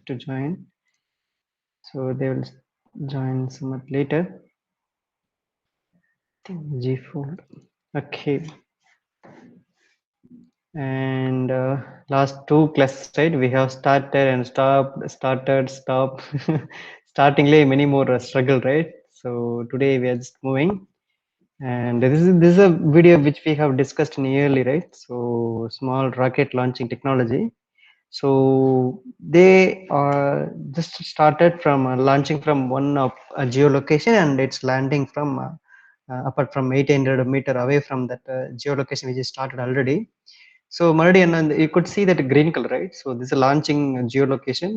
to join. So they will join somewhat later. I think G4. Okay. And last two classes, right? We have started and stopped, started, stop. Startingly many more struggle, right? So today we are just moving. And this is a video which we have discussed in early, right? So small rocket launching technology. So they are just started from launching from one of a geolocation, and it's landing from apart from 800 meter away from that geolocation which is started already. So Meridian, and you could see that green color, right? So this is a launching geolocation,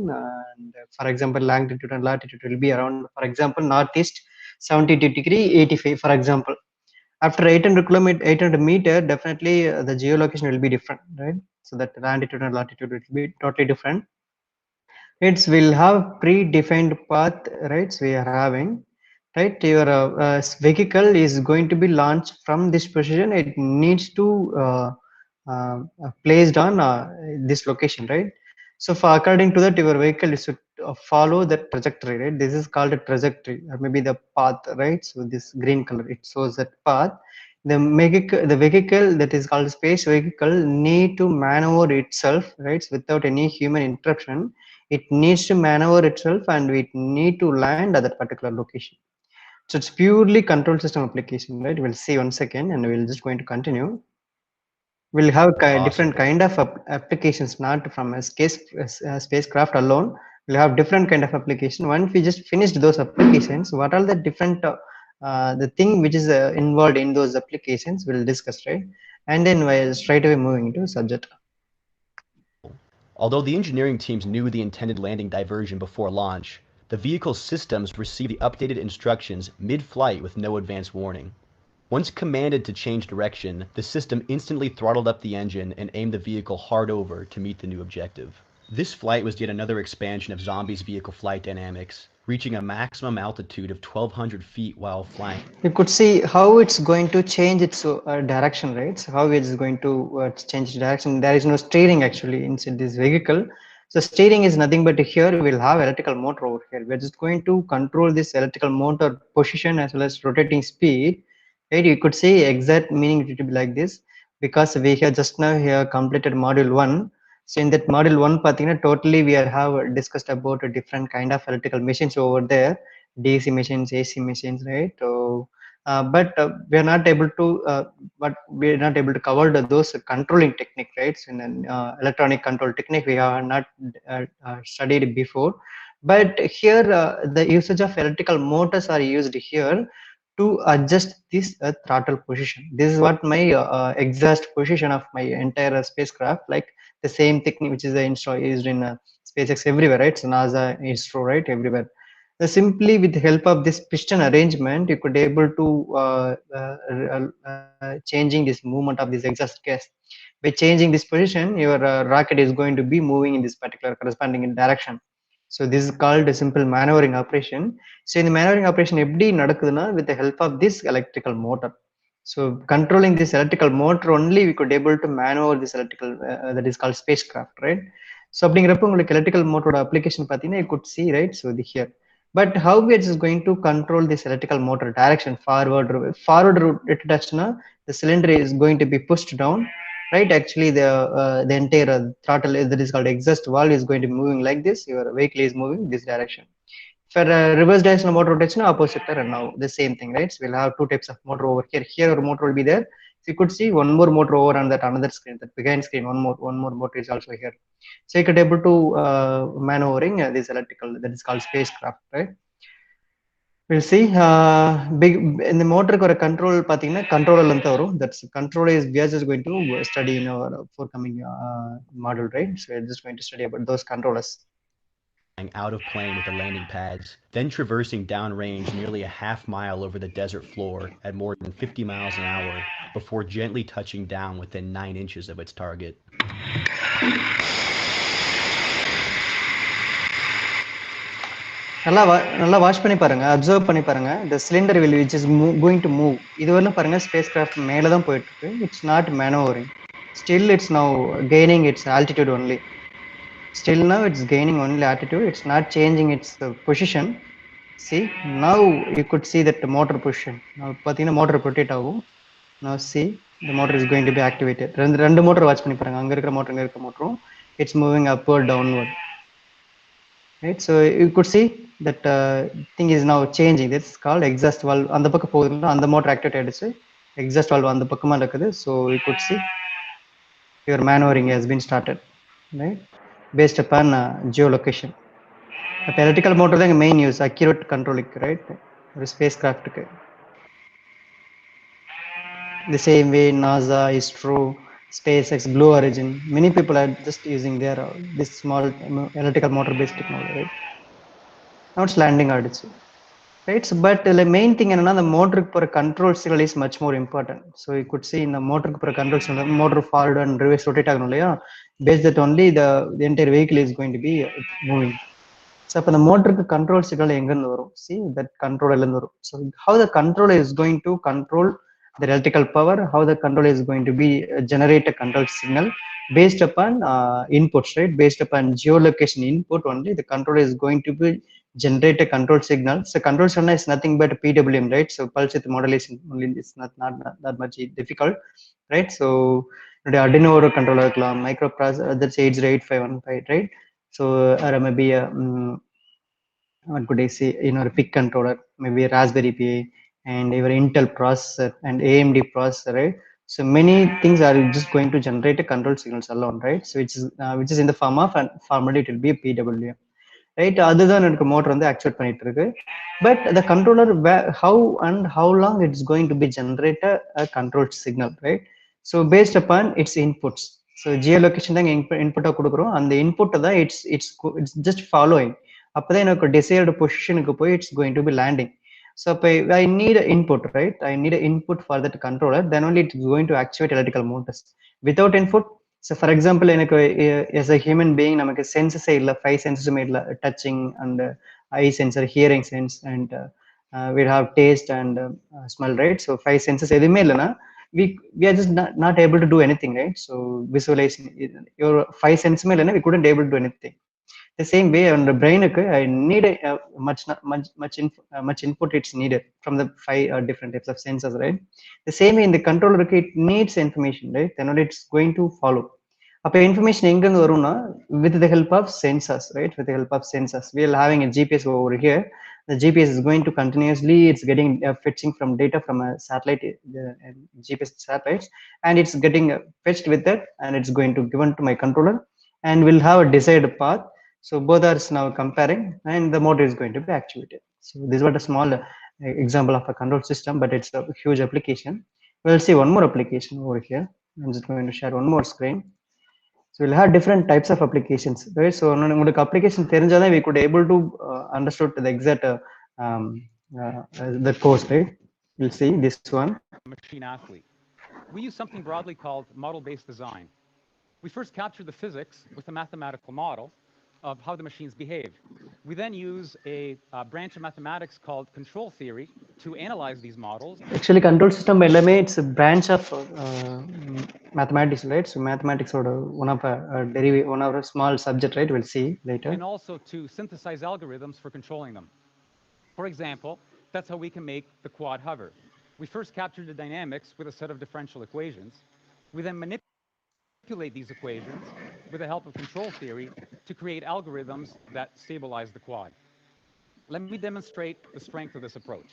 and for example, longitude and latitude will be around, for example, northeast 72 degree 85, for example. After 800 kilometer, 800 meter, definitely the geolocation will be different, right? So that longitude and latitude will be totally different. It will have predefined path, right? So we are having, right? Your vehicle is going to be launched from this position. It needs to placed on this location, right? So for according to that, your vehicle is to follow that trajectory, right? This is called a trajectory, or maybe the path, right? So this green color, it shows that path. The vehicle that is called space vehicle need to maneuver itself, right? Without any human interruption. It needs to maneuver itself, and it need to land at that particular location. So it's purely control system application, right? We'll see one second, and we'll just going to continue. We'll have Awesome. different kind of applications, not from a spacecraft alone. We'll have different kind of application. Once we just finished those applications, what are the different the thing which is involved in those applications, we'll discuss, right? And then we'll straight away moving into subject. Although the engineering teams knew the intended landing diversion before launch, the vehicle's systems received the updated instructions mid-flight with no advance warning. Once commanded to change direction, the system instantly throttled up the engine and aimed the vehicle hard over to meet the new objective. This flight was yet another expansion of Zombie's vehicle flight dynamics, reaching a maximum altitude of 1,200 feet while flying. You could see how it's going to change its direction, right? So how it's going to change direction. There is no steering actually inside this vehicle. So steering is nothing but here we'll have electrical motor over here. We're just going to control this electrical motor position as well as rotating speed, right? You could see exact meaning it will be like this, because we have just now here completed module 1. So in that module 1, totally we have discussed about a different kind of electrical machines over there, DC machines, AC machines, right? So, but we are not able to, but we are not able to cover those controlling technique, right? So in an electronic control technique, we have not studied before. But here, the usage of electrical motors are used here to adjust this throttle position. This is what my exact position of my entire spacecraft, like the same technique which is used in SpaceX everywhere, right? So NASA, ISRO, right? Everywhere. Simply with the help of this piston arrangement, you could able to changing this movement of this exhaust gas. By changing this position, your rocket is going to be moving in this particular corresponding direction. So this is called a simple maneuvering operation. So in the maneuvering operation, எப்படி நடக்குதுன்னா with the help of this electrical motor. So controlling this electrical motor only, we could able to maneuver this electrical that is called spacecraft, right? So அப்படிங்கிறப்ப உங்களுக்கு electrical motor application பார்த்தீங்கன்னா you could see, right? So the here. But how we are just going to control this electrical motor direction forward route, the cylinder is going to be pushed down, right? Actually the entire throttle that is called exhaust valve is going to be moving like this. Your vehicle is moving this direction. For reverse directional motor rotation, opposite and now the same thing, right? So we'll have two types of motor over here. Here our motor will be there. So you could see one more motor over on that another screen, that behind screen, one more motor is also here. So you could able to maneuvering this electrical, that is called spacecraft, right? We'll see. Big in the motor or control pathina controller lantha varum. That's control is we are just going to study in our forthcoming module, right? So we're just going to study about those controllers. Out of plane with the landing pads, then traversing downrange nearly a half mile over the desert floor at more than 50 miles an hour before gently touching down within 9 inches of its target. நல்லா watch பண்ணி பாருங்க, observe பண்ணி பாருங்க. The cylinder will which is going to move. இது வரலாம் பாருங்க space craft மேல தான் போயிட்டு இருக்கு. It's not maneuvering. Still it's now gaining its altitude only. Still now it's gaining only latitude, it's not changing its position. See, now you could see that the motor position. Now pathina motor rotate agum. Now see, the motor is going to be activated. Rendu motor watch panni paranga, anga irukra motor inga irukra motor, it's moving upward downward, right? So you could see that thing is now changing. That's called exhaust valve. அந்த பக்கம் போகுதுல, அந்த motor activate ஆயிடுச்சு. Exhaust valve அந்த பக்கமா இருக்குது. So you could see your maneuvering has been started, right? Based upon geolocation. இப்போ electrical motor தான் main use, accurate கண்ட்ரோலுக்கு, ரைட்? ஒரு space கிராஃப்ட்டுக்கு. The same way NASA, ISRO, SpaceX, Blue Origin, many people are just using their this small electrical motor based technology, right? Now it's landing ஆயிடுச்சு, right? So, but the main thing என்னன்னா, the motor for control signal is much more important. So you could see in the motor for control signal, motor forward and reverse rotate ஆகணும் இல்லையா? Based that only the entire vehicle is going to be moving. So அப்போ the motor control signal எங்கிருந்து வரும்? See, that controller இருந்து வரும். So how the controller is going to control the electrical power, how the controller is going to be generate a control signal based upon inputs, right? Based upon geolocation input only, the controller is going to be generate a control signal. So control signal is nothing but PWM, right? So pulse width modulation only, is not that much difficult, right? So Arduino controller இருக்கலாம், microprocessor, that's 80815, right? So or maybe what could I say, a PIC controller, maybe a Raspberry Pi, and your Intel processor and AMD processor, right? So many things are just going to generate a control signals alone, right? So which is in the form of, and formally it will be a PWM, right? அதுதான் எனக்கு motor வந்து actuate பண்ணிட்டு இருக்கு. But the controller, how and how long it's going to be generate a control signal, right? So based upon its inputs. So geolocation தான் இன்புட்டா கொடுக்குறோம், அந்த input தான் it's just following. அப்பதான் எனக்கு desired பொசிஷனுக்கு போய் it's going to be landing. So I need an input, right? I need an input for that controller, then only it's going to actuate electrical motors. Without input, so for example, எனக்கு as a human being நமக்கு senses இல்ல, 5 senses இல்ல, touching and eye sensor, hearing sense, and we have taste and smell, right? So 5 senses எதுவுமே இல்லைன்னா we are just not able to do anything, right? So visualizing your 5 senses இல்லைன்னா we couldn't able to do anything. The same way on the brain, I need much input it's needed from the 5 different types of sensors, right? The same way in the controller, it needs information, right? Then only it's going to follow. அப்போ information எங்கிருந்து வரும்னா, with the help of sensors, right? With the help of sensors, we are having a GPS over here. The GPS is going to continuously, it's getting fetching from data from a satellite, GPS satellites, and it's getting fetched with that, and it's going to given to my controller, and will have a desired path. So both are now comparing, and the motor is going to be actuated. So this was a small example of a control system, but it's a huge application. We'll see one more application over here. I'm just going to share one more screen. So we'll have different types of applications, right? So உங்களுக்கு application தெரிஞ்சாதான் we could able to understood the exact the course, right? We'll see this one. Machine athlete. We use something broadly called model-based design. We first capture the physics with a mathematical model of how the machines behave. We then use a branch of mathematics called control theory to analyze these models. Actually, control system எல்லாமே it's a branch of mathematics, right? So mathematics or one of a small subject, right? We'll see later. And also to synthesize algorithms for controlling them. For example, that's how we can make the quad hover. We first capture the dynamics with a set of differential equations. We then manipulate these equations with the help of control theory to create algorithms that stabilize the quad. Let me demonstrate the strength of this approach.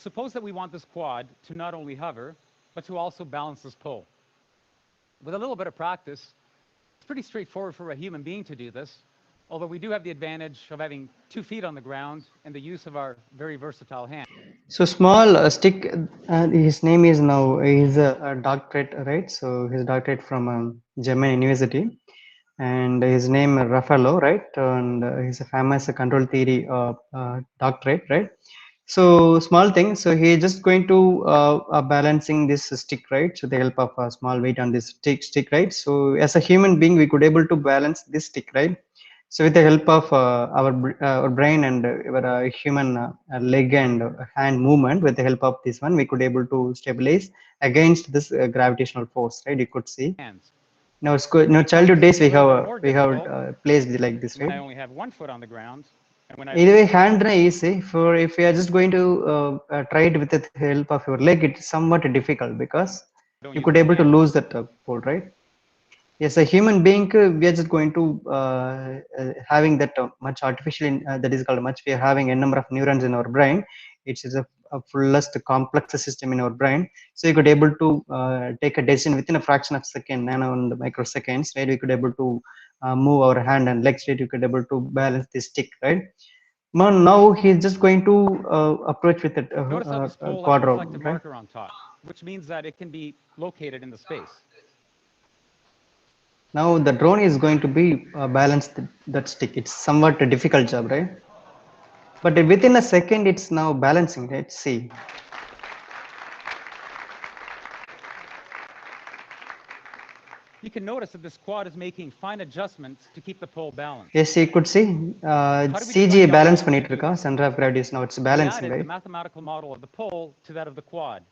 Suppose that we want this quad to not only hover, but to also balance this pole. With a little bit of practice, it's pretty straightforward for a human being to do this, although we do have the advantage of having 2 feet on the ground and the use of our very versatile hand. So small stick, his name is now, he's a doctorate, right? So his doctorate from German University, and his name Raffaello, right? And he's a famous control theory doctorate, right? So small thing, so he just going to balancing this stick, right? So the help of a small weight on this stick, right? So as a human being, we could able to balance this stick, right? So with the help of our brain and our human leg and hand movement, with the help of this one, we could able to stabilize against this gravitational force, right? You could see. hands. Now, childhood days Becomes a little bit more we have difficult placed like this, when right? I only have one foot on the ground and when I Either way, hand na easy. For if you are just going to try it with the help of your leg, it's somewhat difficult because don't you use could my able to hands. lose that pole, right? Yes, a human being, we are just going to having that much artificial, that is called much. We are having a number of neurons in our brain. It is a fullest complex system in our brain. So you could able to take a decision within a fraction of second, nano and microseconds, right? We could able to move our hand and legs, right? You could able to balance the stick, right? Now he's just going to approach with a Notice how this pole has a quadro, reflective right? marker on top, which means that it can be located in the space. Now the drone is going to be balanced that stick. It's somewhat a difficult job, right? But within a second, it's now balancing, right? See. You can notice that this quad is making fine adjustments to keep the pole balanced. Yes, you could see How did we define CGA the balance algorithm? பண்ணிட்டு இருக்கா. Center of gravity is now it's We balancing, added the right? mathematical model of the pole to that of the quad.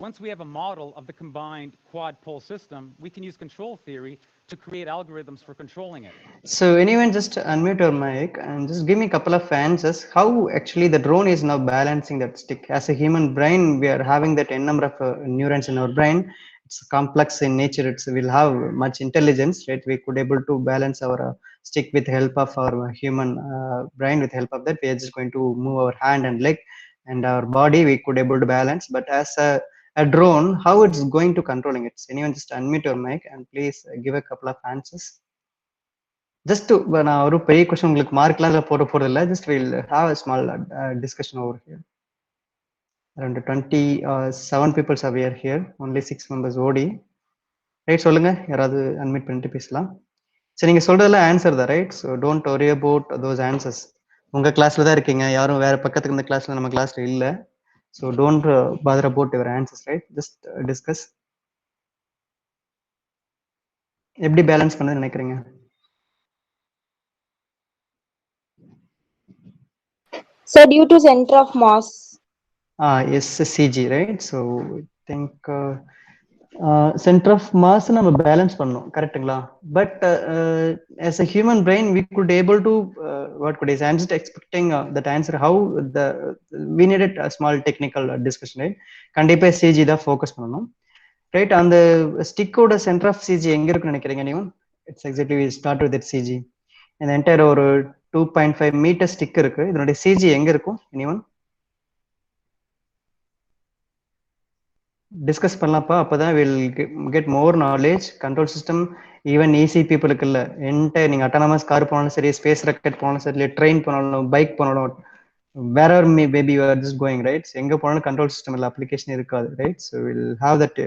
Once we have a model of the combined quad pole system, we can use control theory to create algorithms for controlling it. So anyone just unmute your mic and just give me a couple of answers. How actually the drone is now balancing that stick? As a human brain, we are having that n number of neurons in our brain. It's complex in nature. It will have much intelligence, right? We could able to balance our stick with help of our human brain. With help of that, we are just going to move our hand and leg and our body. We could able to balance. But as a drone, how it's going to controlling it? Anyone just unmute your mic and please give a couple of answers. Just to நான் ஒரு பெரிய question உங்களுக்கு மார்க்லாம் இல்ல போட போறது இல்ல, just we'll have a small discussion over here. Around 27 people are here, only 6 members OD. Right, சொல்லுங்க, யாராவது அன்மிட் பண்ணிட்டு பேசலாம். சரி, நீங்க சொல்றதெல்லாம் ஆன்சர் தான், right? So don't worry about those answers. உங்க கிளாஸ்ல தான் இருக்கீங்க, யாரும் வேற பக்கத்துக்கு இந்த கிளாஸ்ல நம்ம கிளாஸ்ல இல்ல. So don't father about your answers, right? Just discuss. எப்படி பேலன்ஸ் பண்ண நினைக்கிறீங்க? So due to center of mass. Yes, CG, right? So I think center of mass நம்ம பேலன்ஸ் பண்ணோம், கரெக்ட்டுங்களா? But as a human brain we could able to what could is I'm just expecting that answer how the we needed a small technical discussion, right? கண்டிப்பா CG தான் focus பண்ணணும், right? அந்த ஸ்டிக்கோட centre of CG எங்க இருக்குன்னு நினைக்கிறீங்க நீங்க? It's exactly we start with that CG. இந்த entire ஒரு 2.5 மீட்டர் ஸ்டிக் இருக்கு, இதனுடைய CG எங்க இருக்கும்? anyone? டிஸ்கஸ் பண்ணலாம்ப்பா, அப்பதான் will get more knowledge. Control system even easy பீப்புளுக்கு இல்லை, என்டையர் நீங்கள் அட்டானமஸ் கார் போனாலும் சரி, ஸ்பேஸ் ராக்கெட் போனாலும் சரி, இல்லை ட்ரெயின் போனாலும், பைக் போனாலும், where are baby you are just going, right? எங்கே போனாலும் கண்ட்ரோல் சிஸ்டம் இல்லை, அப்ளிகேஷன் இருக்காது, right? So will have that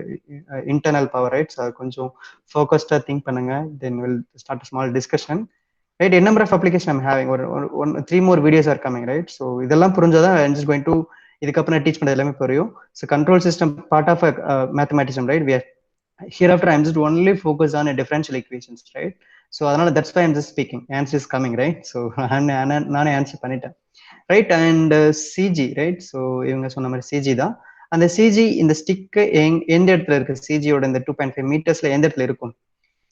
internal power, right? So கொஞ்சம் ஃபோக்கஸ்டாக திங்க் பண்ணுங்க, then will start small discussion, right? என்ன number of application I'm having, ஒரு 3 more videos are coming, right? So இதெல்லாம் புரிஞ்சாதான் ஐம் ஜஸ்ட் கோயிங் டு இதுக்கப்புறம் teach பண்ணது எல்லாமே புரியும். So control system part of mathematics, right? We are hereafter I'm just only focused on a differential equations, right? So அதனால that's why I'm just speaking, answer is coming, right? So நானே answer பண்ணிட்டேன், right? And CG, right? So இவங்க சொன்ன மாதிரி CG தான். அந்த CG இந்த stick எந்த இடத்துல இருக்கு? CGயோட இந்த 2.5 மீட்டர்ஸ்ல எந்த இடத்துல இருக்கும்?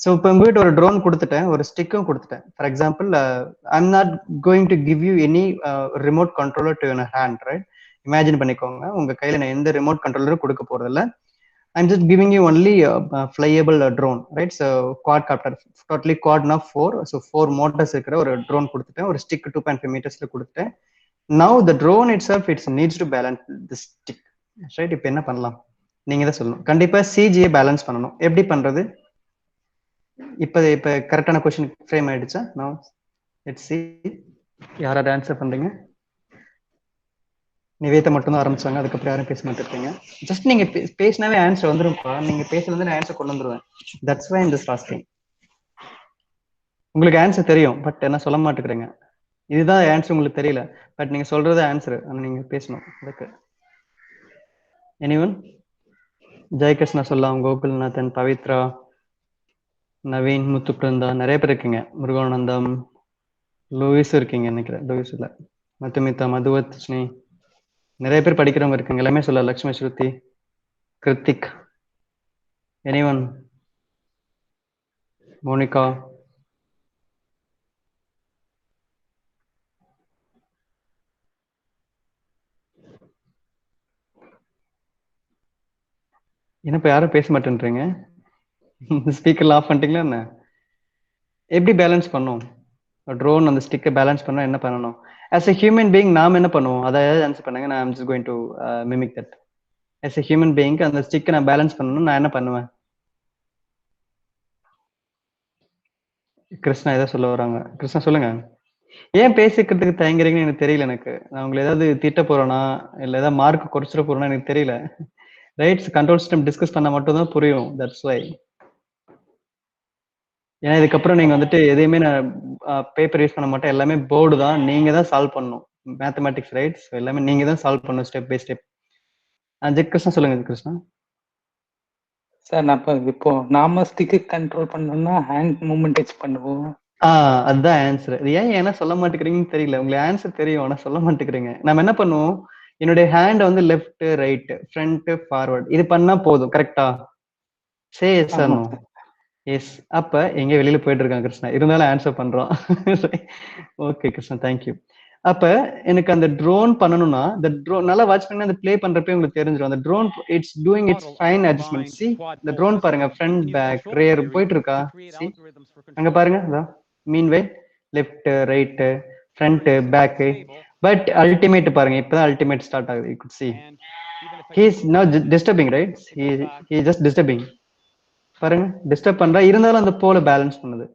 ஸோ இப்போ உங்ககிட்ட ஒரு ட்ரோன் கொடுத்துட்டேன், ஒரு ஸ்டிக்கும் கொடுத்துட்டேன். For example, I'm not going to give you any remote controller to your hand, right? Imagine பண்ணிக்கோங்க, உங்க கையில நான் எந்த ரிமோட் கண்ட்ரோலரும் கொடுக்க போறது இல்லை. I'm just giving you only a flyable drone, right? So quadcopter, totally quad na 4, so 4 motors இருக்கிற ஒரு drone கொடுத்துட்டேன், ஒரு stick 2.5 metersல கொடுத்துட்டேன். Now the drone itself, it needs to balance the stick, right? இப்போ என்ன பண்ணலாம் நீங்க தான் சொல்லணும். கண்டிப்பா CGயை பேலன்ஸ் பண்ணணும். எப்படி பண்றது? இப்போ கரெக்டான கொஸ்டின் ஃப்ரேம் ஆயிடுச்சா? now let's see யாராவது ஆன்சர் பண்றீங்க? நிவேதா மட்டும் தான் ஆரம்பிச்சாங்க, அதுக்கப்புறம் யாரும் பேச மாட்டேங்க. ஜஸ்ட் நீங்க பேசினாவே ஆன்சர் வந்துரும்ப்பா, நீங்க பேசுறது நான் ஆன்சர் கொண்டு வந்துருவேன். தட்ஸ் வை இந்த ஃபாஸ்டிங். உங்களுக்கு ஆன்சர் தெரியும், பட் என்ன சொல்ல மாட்டேங்கிறீங்க. இதுதான் ஆன்சர் உங்களுக்கு தெரியல, பட் நீங்க சொல்றது ஆன்சர், ஆனா நீங்க பேசணும். அதுக்கு எனிவன்? ஜெயகிருஷ்ணா சொல்லலாம், கோகுல்நாதன், பவித்ரா, நவீன், முத்துப்பிருந்தா, நிறைய பேர் இருக்கீங்க. முருகானந்தம், லூயிஸ் இருக்கீங்க நினைக்கிறேன். லூயிஸ் இல்ல, மதுமிதா, மதுவத்னி, நிறைய பேர் படிக்கிறவங்க இருக்காங்க. எல்லாமே சொல்ல. லக்ஷ்மி, ஸ்ருதி, கிருத்திக், எனிவன், மோனிகா. என்னப்பா யாரும் பேச மாட்டேன்றீங்க? ஸ்பீக்கர்ல ஆஃப் பண்ணிட்டீங்களா என்ன? எப்படி பேலன்ஸ் பண்ணும் ட்ரோன்? அந்த ஸ்டிக்கை பேலன்ஸ் பண்ணா என்ன பண்ணணும்? ஆஸ் எ ஹியூமன் பீயிங் நாம் என்ன பண்ணுவோம்? அதாவது ஆன்சர் பண்ணுங்க. நான் just going to mimic that. As a human being அந்த ஸ்டிக்கை நான் பேலன்ஸ் பண்ணணும், நான் என்ன பண்ணுவேன்? கிருஷ்ணா ஏதோ சொல்ல வராங்க. கிருஷ்ணா சொல்லுங்க. ஏன் பேசிக்கிறதுக்கு தயங்குறீங்கன்னு எனக்கு தெரியல. எனக்கு நான் உங்களை ஏதாவது திட்ட போறேனா இல்லை ஏதாவது மார்க் குறைச்சிட போறேன்னா எனக்கு தெரியல. ரைட்ஸ் கண்ட்ரோல் சிஸ்டம் டிஸ்கஸ் பண்ணா மட்டும் தான் புரியும். That's why. ஏன்னா இதுக்கப்புறம் நீங்க வந்துட்டு எதையுமே நான் பேப்பர் யூஸ் பண்ண மாட்டேன். எல்லாமே போர்டு தான். நீங்க தான் சால்வ் பண்ணணும். மேத்தமெட்டிக்ஸ் ரைட்ஸ் எல்லாமே நீங்க தான் சால்வ் பண்ணணும் ஸ்டெப் பை ஸ்டெப். ஜெக் கிருஷ்ணா சொல்லுங்க. கிருஷ்ணா சார் நான் இப்போ நாம ஸ்டிக்கு கண்ட்ரோல் பண்ணோம்னா ஹேண்ட் மூவ்மெண்ட் டச் பண்ணுவோம். அதுதான் ஆன்சர். இது ஏன்னா சொல்ல மாட்டேங்கிறீங்கன்னு தெரியல. உங்களுக்கு ஆன்சர் தெரியும், ஆனா சொல்ல மாட்டேங்கிறீங்க. நம்ம என்ன பண்ணுவோம்? என்னுடைய ஹேண்ட் வந்து லெஃப்ட், ரைட், ஃப்ரண்ட், ஃபார்வர்ட் இது பண்ணா போதும். கரெக்டா? Say yes or no? Yes. அப்ப எங்க வெளியில போயிட்டு இருக்கான் கிருஷ்ணா, இருந்தாலும் ஆன்சர் பண்றான். Okay Krishna, thank you. அப்ப எனக்கு அந்த ட்ரோன் பண்ணணும்னா இந்த ட்ரோன் நல்லா வாட்ச் பண்ணி அந்த ப்ளே பண்றப்ப உங்களுக்கு தெரிஞ்சிடும். அந்த drone it's doing its fine adjustment. See இந்த ட்ரோன் பாருங்க, ஃப்ரண்ட் பேக் ரேர் போயிட்டு இருக்கா. சி அங்க பாருங்க, அதான் mean way left right front back. But ultimate பாருங்க, இப்பதான் அல்டிமேட் ஸ்டார்ட் ஆகுது. You could see he is not disturbing, right? He just disturbing. பாருங்க, டிஸ்டர்ப் பண்றா, இருந்தாலும் அந்த போல பேலன்ஸ் பண்ணுது.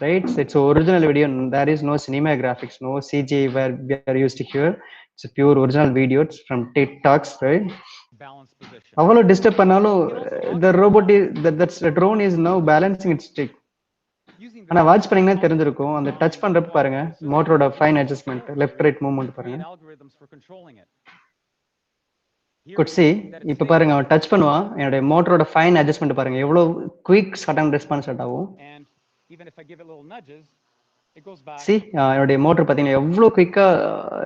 Right? It's original video. There is no cinema graphics, no CGI where we are used here. It's a pure original video. It's from TikToks, right? அவ்வளோ disturb பண்ணாலும் the robot is that's the drone is now balancing its stick. ஆனா watch பண்ணீங்கன்னா தெரிஞ்சிருக்கும். அந்த touch பண்றப்ப பாருங்க, மோட்டரோட fine adjustment, left right movement பாருங்க. குட் சி இப்ப பாருங்க, அவன் டச் பண்ணுவான். என்னோட மோட்டரோட ஃபைன் அட்ஜஸ்ட்மெண்ட் பாருங்க, எவ்வளவு குயிக் சடன் ரெஸ்பான்ஸ் ஸ்டார்ட் ஆகும். சி என்னுடைய மோட்டர் பாத்தீங்கன்னா எவ்வளவு குயிக்கா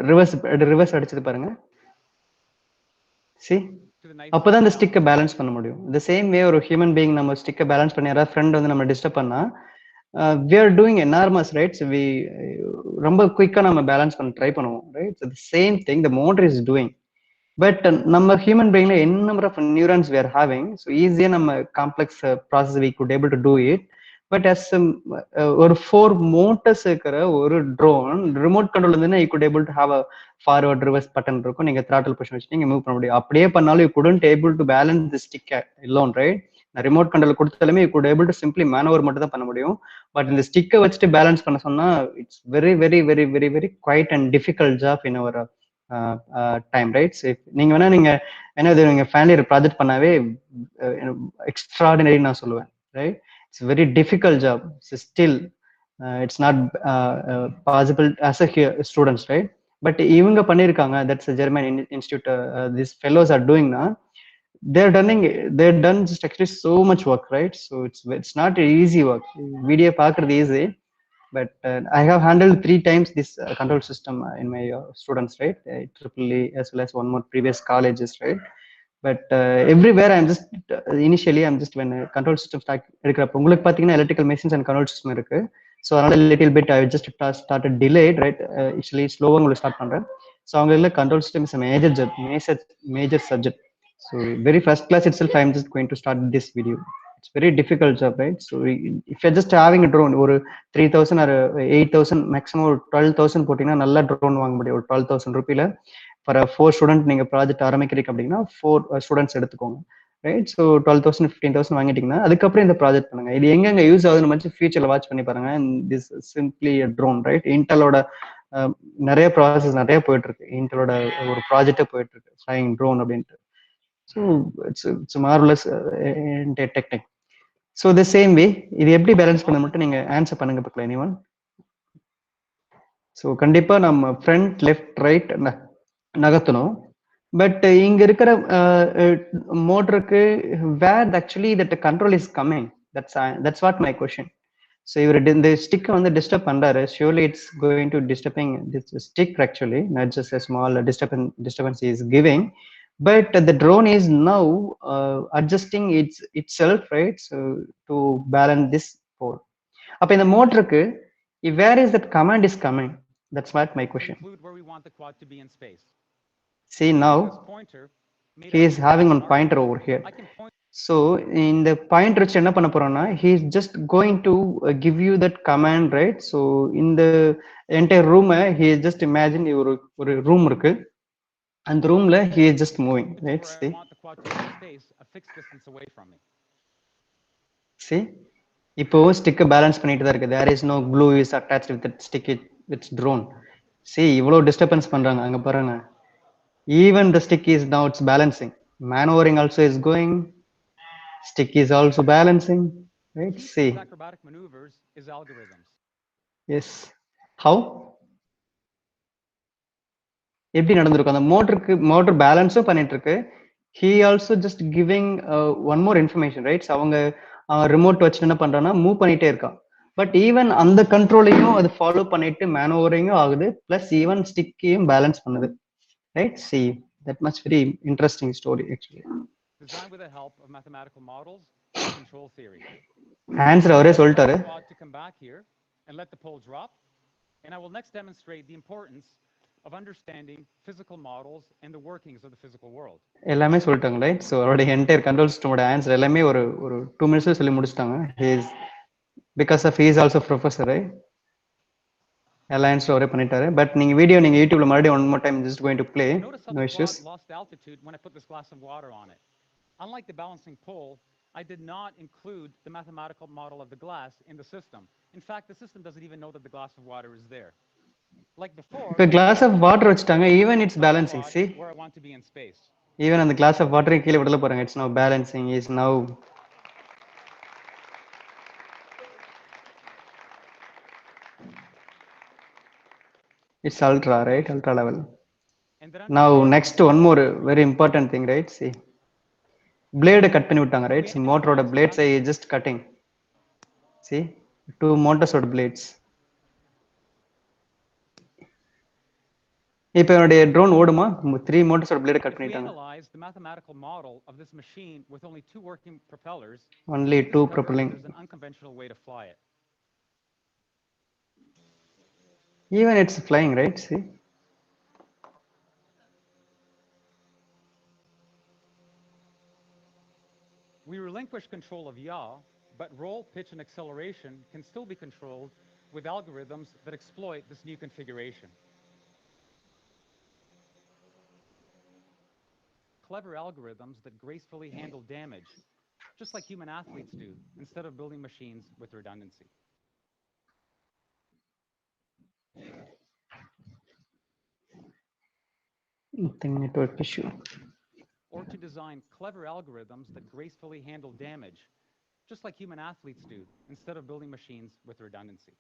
ரிவர்ஸ் அடிச்சது பாருங்க. சி அப்பதான் இந்த ஸ்டிக்கை பேலன்ஸ் பண்ண முடியும். இந்த சேம் வே ஒரு ஹியூமன் பீயிங் நம்ம ஸ்டிக்கை பேலன்ஸ் பண்ணி யாராவது ஃப்ரெண்ட் வந்து நம்ம டிஸ்டர்ப் பண்ணா we are doing enormous, right? So we ரொம்ப குயிக்கா நம்ம பேலன்ஸ் பண்ண ட்ரை பண்ணுவோம், right? So the same thing the motor is doing. But நம்ம human பிரெயின்ல n number of neurons we are having, so ஈஸியா நம்ம complex process we could able to do it. But as ஒரு 4 motors இருக்கிற ஒரு drone remote control இருந்ததுன்னா you could able to have a forward reverse button இருக்கும். நீங்க throttle push வச்சு நீங்க மூவ் பண்ண முடியும். அப்படியே பண்ணாலும் you couldn't able to balance the stick alone, right? Remote control கொடுத்தாலுமே you could able to simply maneuver மட்டும் தான் பண்ண முடியும். பட் இந்த ஸ்டிக்கை வச்சுட்டு பேலன்ஸ் பண்ண சொன்னா it's very very very very very quite and difficult job in our time, right? நீங்க வேணா நீங்க என்ன இது நீங்க ஃபேமிலி ப்ராஜெக்ட் பண்ணாவே எக்ஸ்ட்ராடினரி நான் சொல்லுவேன், right? It's very difficult job. Still it's not possible as a students, right? But இவங்க பண்ணியிருக்காங்க. That's German institute this fellows are டூயிங்னா they're done just actually so much work, right? So it's not an easy work. Video பார்க்கிறது easy, but I have handled 3 times this control system in my students, right? EEE as well as one more previous colleges, right? But everywhere I'm just initially I'm just when control system start எடுக்கிறப்ப உங்களுக்கு பாத்தீங்கன்னா electrical machines and control system இருக்கு. So அதனால little bit I just started delayed, right? Actually slow உங்களுக்கு start பண்றேன். So அவங்களுக்கு control system is a major subject. So very first class itself I'm just going to start this video. It's very difficult job, right? So if you're just having a drone or 3,000 or 8,000 maximum or 12,000 போட்டீங்கன்னா நல்ல drone வாங்க முடியும். ஒரு 12,000 ரூபாயில for 4 student நீங்க project ஆரம்பிக்கிறீங்க அப்படின்னா 4 students எடுத்துக்கோங்க, ரைட்? ஸோ 12,000 15,000 வாங்கிட்டீங்கன்னா அதுக்கப்புறம் இந்த ப்ராஜெக்ட் பண்ணுங்க. இது எங்கெங்க யூஸ் ஆகுதுன்னு மட்டும் ஃபியூச்சர்ல வாட்ச் பண்ணி பாருங்க. This simply drone, right? இன்டலோட நிறைய ப்ராசஸ் நிறைய போயிட்டு இருக்கு. இன்டலோட ஒரு ப்ராஜெக்டே போயிட்டு இருக்கு, ஃப்ளையிங் ட்ரோன் அப்படின்ட்டு. So it's a marvelous technique. So the same way இது எப்படி பேலன்ஸ் பண்ண மட்டும் நீங்க ஆன்சர் பண்ணுங்க பக்கல anyone. ஸோ கண்டிப்பா நம்ம ஃப்ரண்ட் லெஃப்ட் ரைட் நகர்த்தணும். பட் இங்க இருக்கிற மோட்டருக்கு where actually that control is coming, that's what my question. So the stick on the disturb pandara, surely it's going to disturbing this stick actually, not just a small disturbance is giving, but the drone is now adjusting itself, right? So to balance this pole. Up in the motor, where is that command is coming? That's what my question. Include where we want the quad to be in space. See Using this now pointer made he out is of having carbon one pointer arsenide, over here. I can point So in the pointer வச்சு என்ன பண்ண போறோம்னா he is just going to give you that command, right? So in the entire room he is just imagine ஒரு room இருக்கு, அந்த roomல he is just moving, to right? where I See, want the quad to be in space, a fixed distance away from me. see, இப்போ stick balance பண்ணிட்டு தான் இருக்கு. There is no glue is attached with that stick with drone. See, இவ்வளவு disturbance பண்றாங்க அங்க பாருங்க. Even the stick is now it's balancing. Maneuvering also is going. Stick is also balancing, right? Key to See, these acrobatic maneuvers is algorithms. yes. How? எப்படி நடந்திருக்கும் அந்த motor பேலன்ஸும் பண்ணிட்டு இருக்கு. he also just giving one more information, right? So அவங்க remote வச்சு என்ன பண்றான்னா move பண்ணிட்டே இருக்கான். பட் ஈவன் அந்த கண்ட்ரோலையும் அது ஃபாலோ பண்ணிட்டு மேனோவரிங்கும் ஆகுது, பிளஸ் ஈவன் ஸ்டிக்கையும் பேலன்ஸ் பண்ணுது, right? See that much very interesting story actually. Designed with the help of mathematical models and control theory. Answer அவரே சொல்லிட்டாரு. Quad to come back here and let the pole drop, and I will next demonstrate the importance of understanding physical models and the workings of the physical world. எல்லாமே சொல்லிட்டாங்க, right? So அவருடைய entire control சிஸ்டமோட answer எல்லாமே ஒரு 2 minutes சொல்லி முடிச்சிட்டாங்க. Because of he's also professor, right? எல்லா answer அவரே பண்ணிட்டாரு. பட் நீங்க வீடியோ நீங்க யூடியூப்ல மறுபடியும் one more time just going to play. Notice how no the issues. quad lost altitude when I put this glass of water on it. Unlike the balancing pole, I did not include the mathematical model of the glass in the system. In fact, the system doesn't even know that the glass of water is there. Like before, இப்போ class of water வச்சுட்டாங்க, even it's balancing. C, where I want to be in space. Even அந்த class of வாட்டரை கீழே விடல பாருங்க. It's now balancing, is now it's ultra, right? Ultra level. And then Now next one more very important thing, right? See, blade cut பண்ணி விட்டாங்க, right? See மோட்டரோட blades I just cutting. See, 2 motors ஓட blades. இப்போ என்னுடைய drone ஓடுமா? 3 மோட்டர்ஸோட blade cut if we பண்ணிட்டாங்க. analyze the mathematical model of this machine with only 2 working propellers, Only we 2 discover that propelling. there's an unconventional way to fly it. Even it's flying, right? See, We relinquish control of yaw, but roll, pitch, and acceleration can still be controlled with algorithms that exploit this new configuration. Clever algorithms that gracefully handle damage, just like human athletes do, instead of building machines with redundancy. nothing network issue. Or to design clever algorithms that gracefully handle damage, just like human athletes do, instead of building machines with redundancy.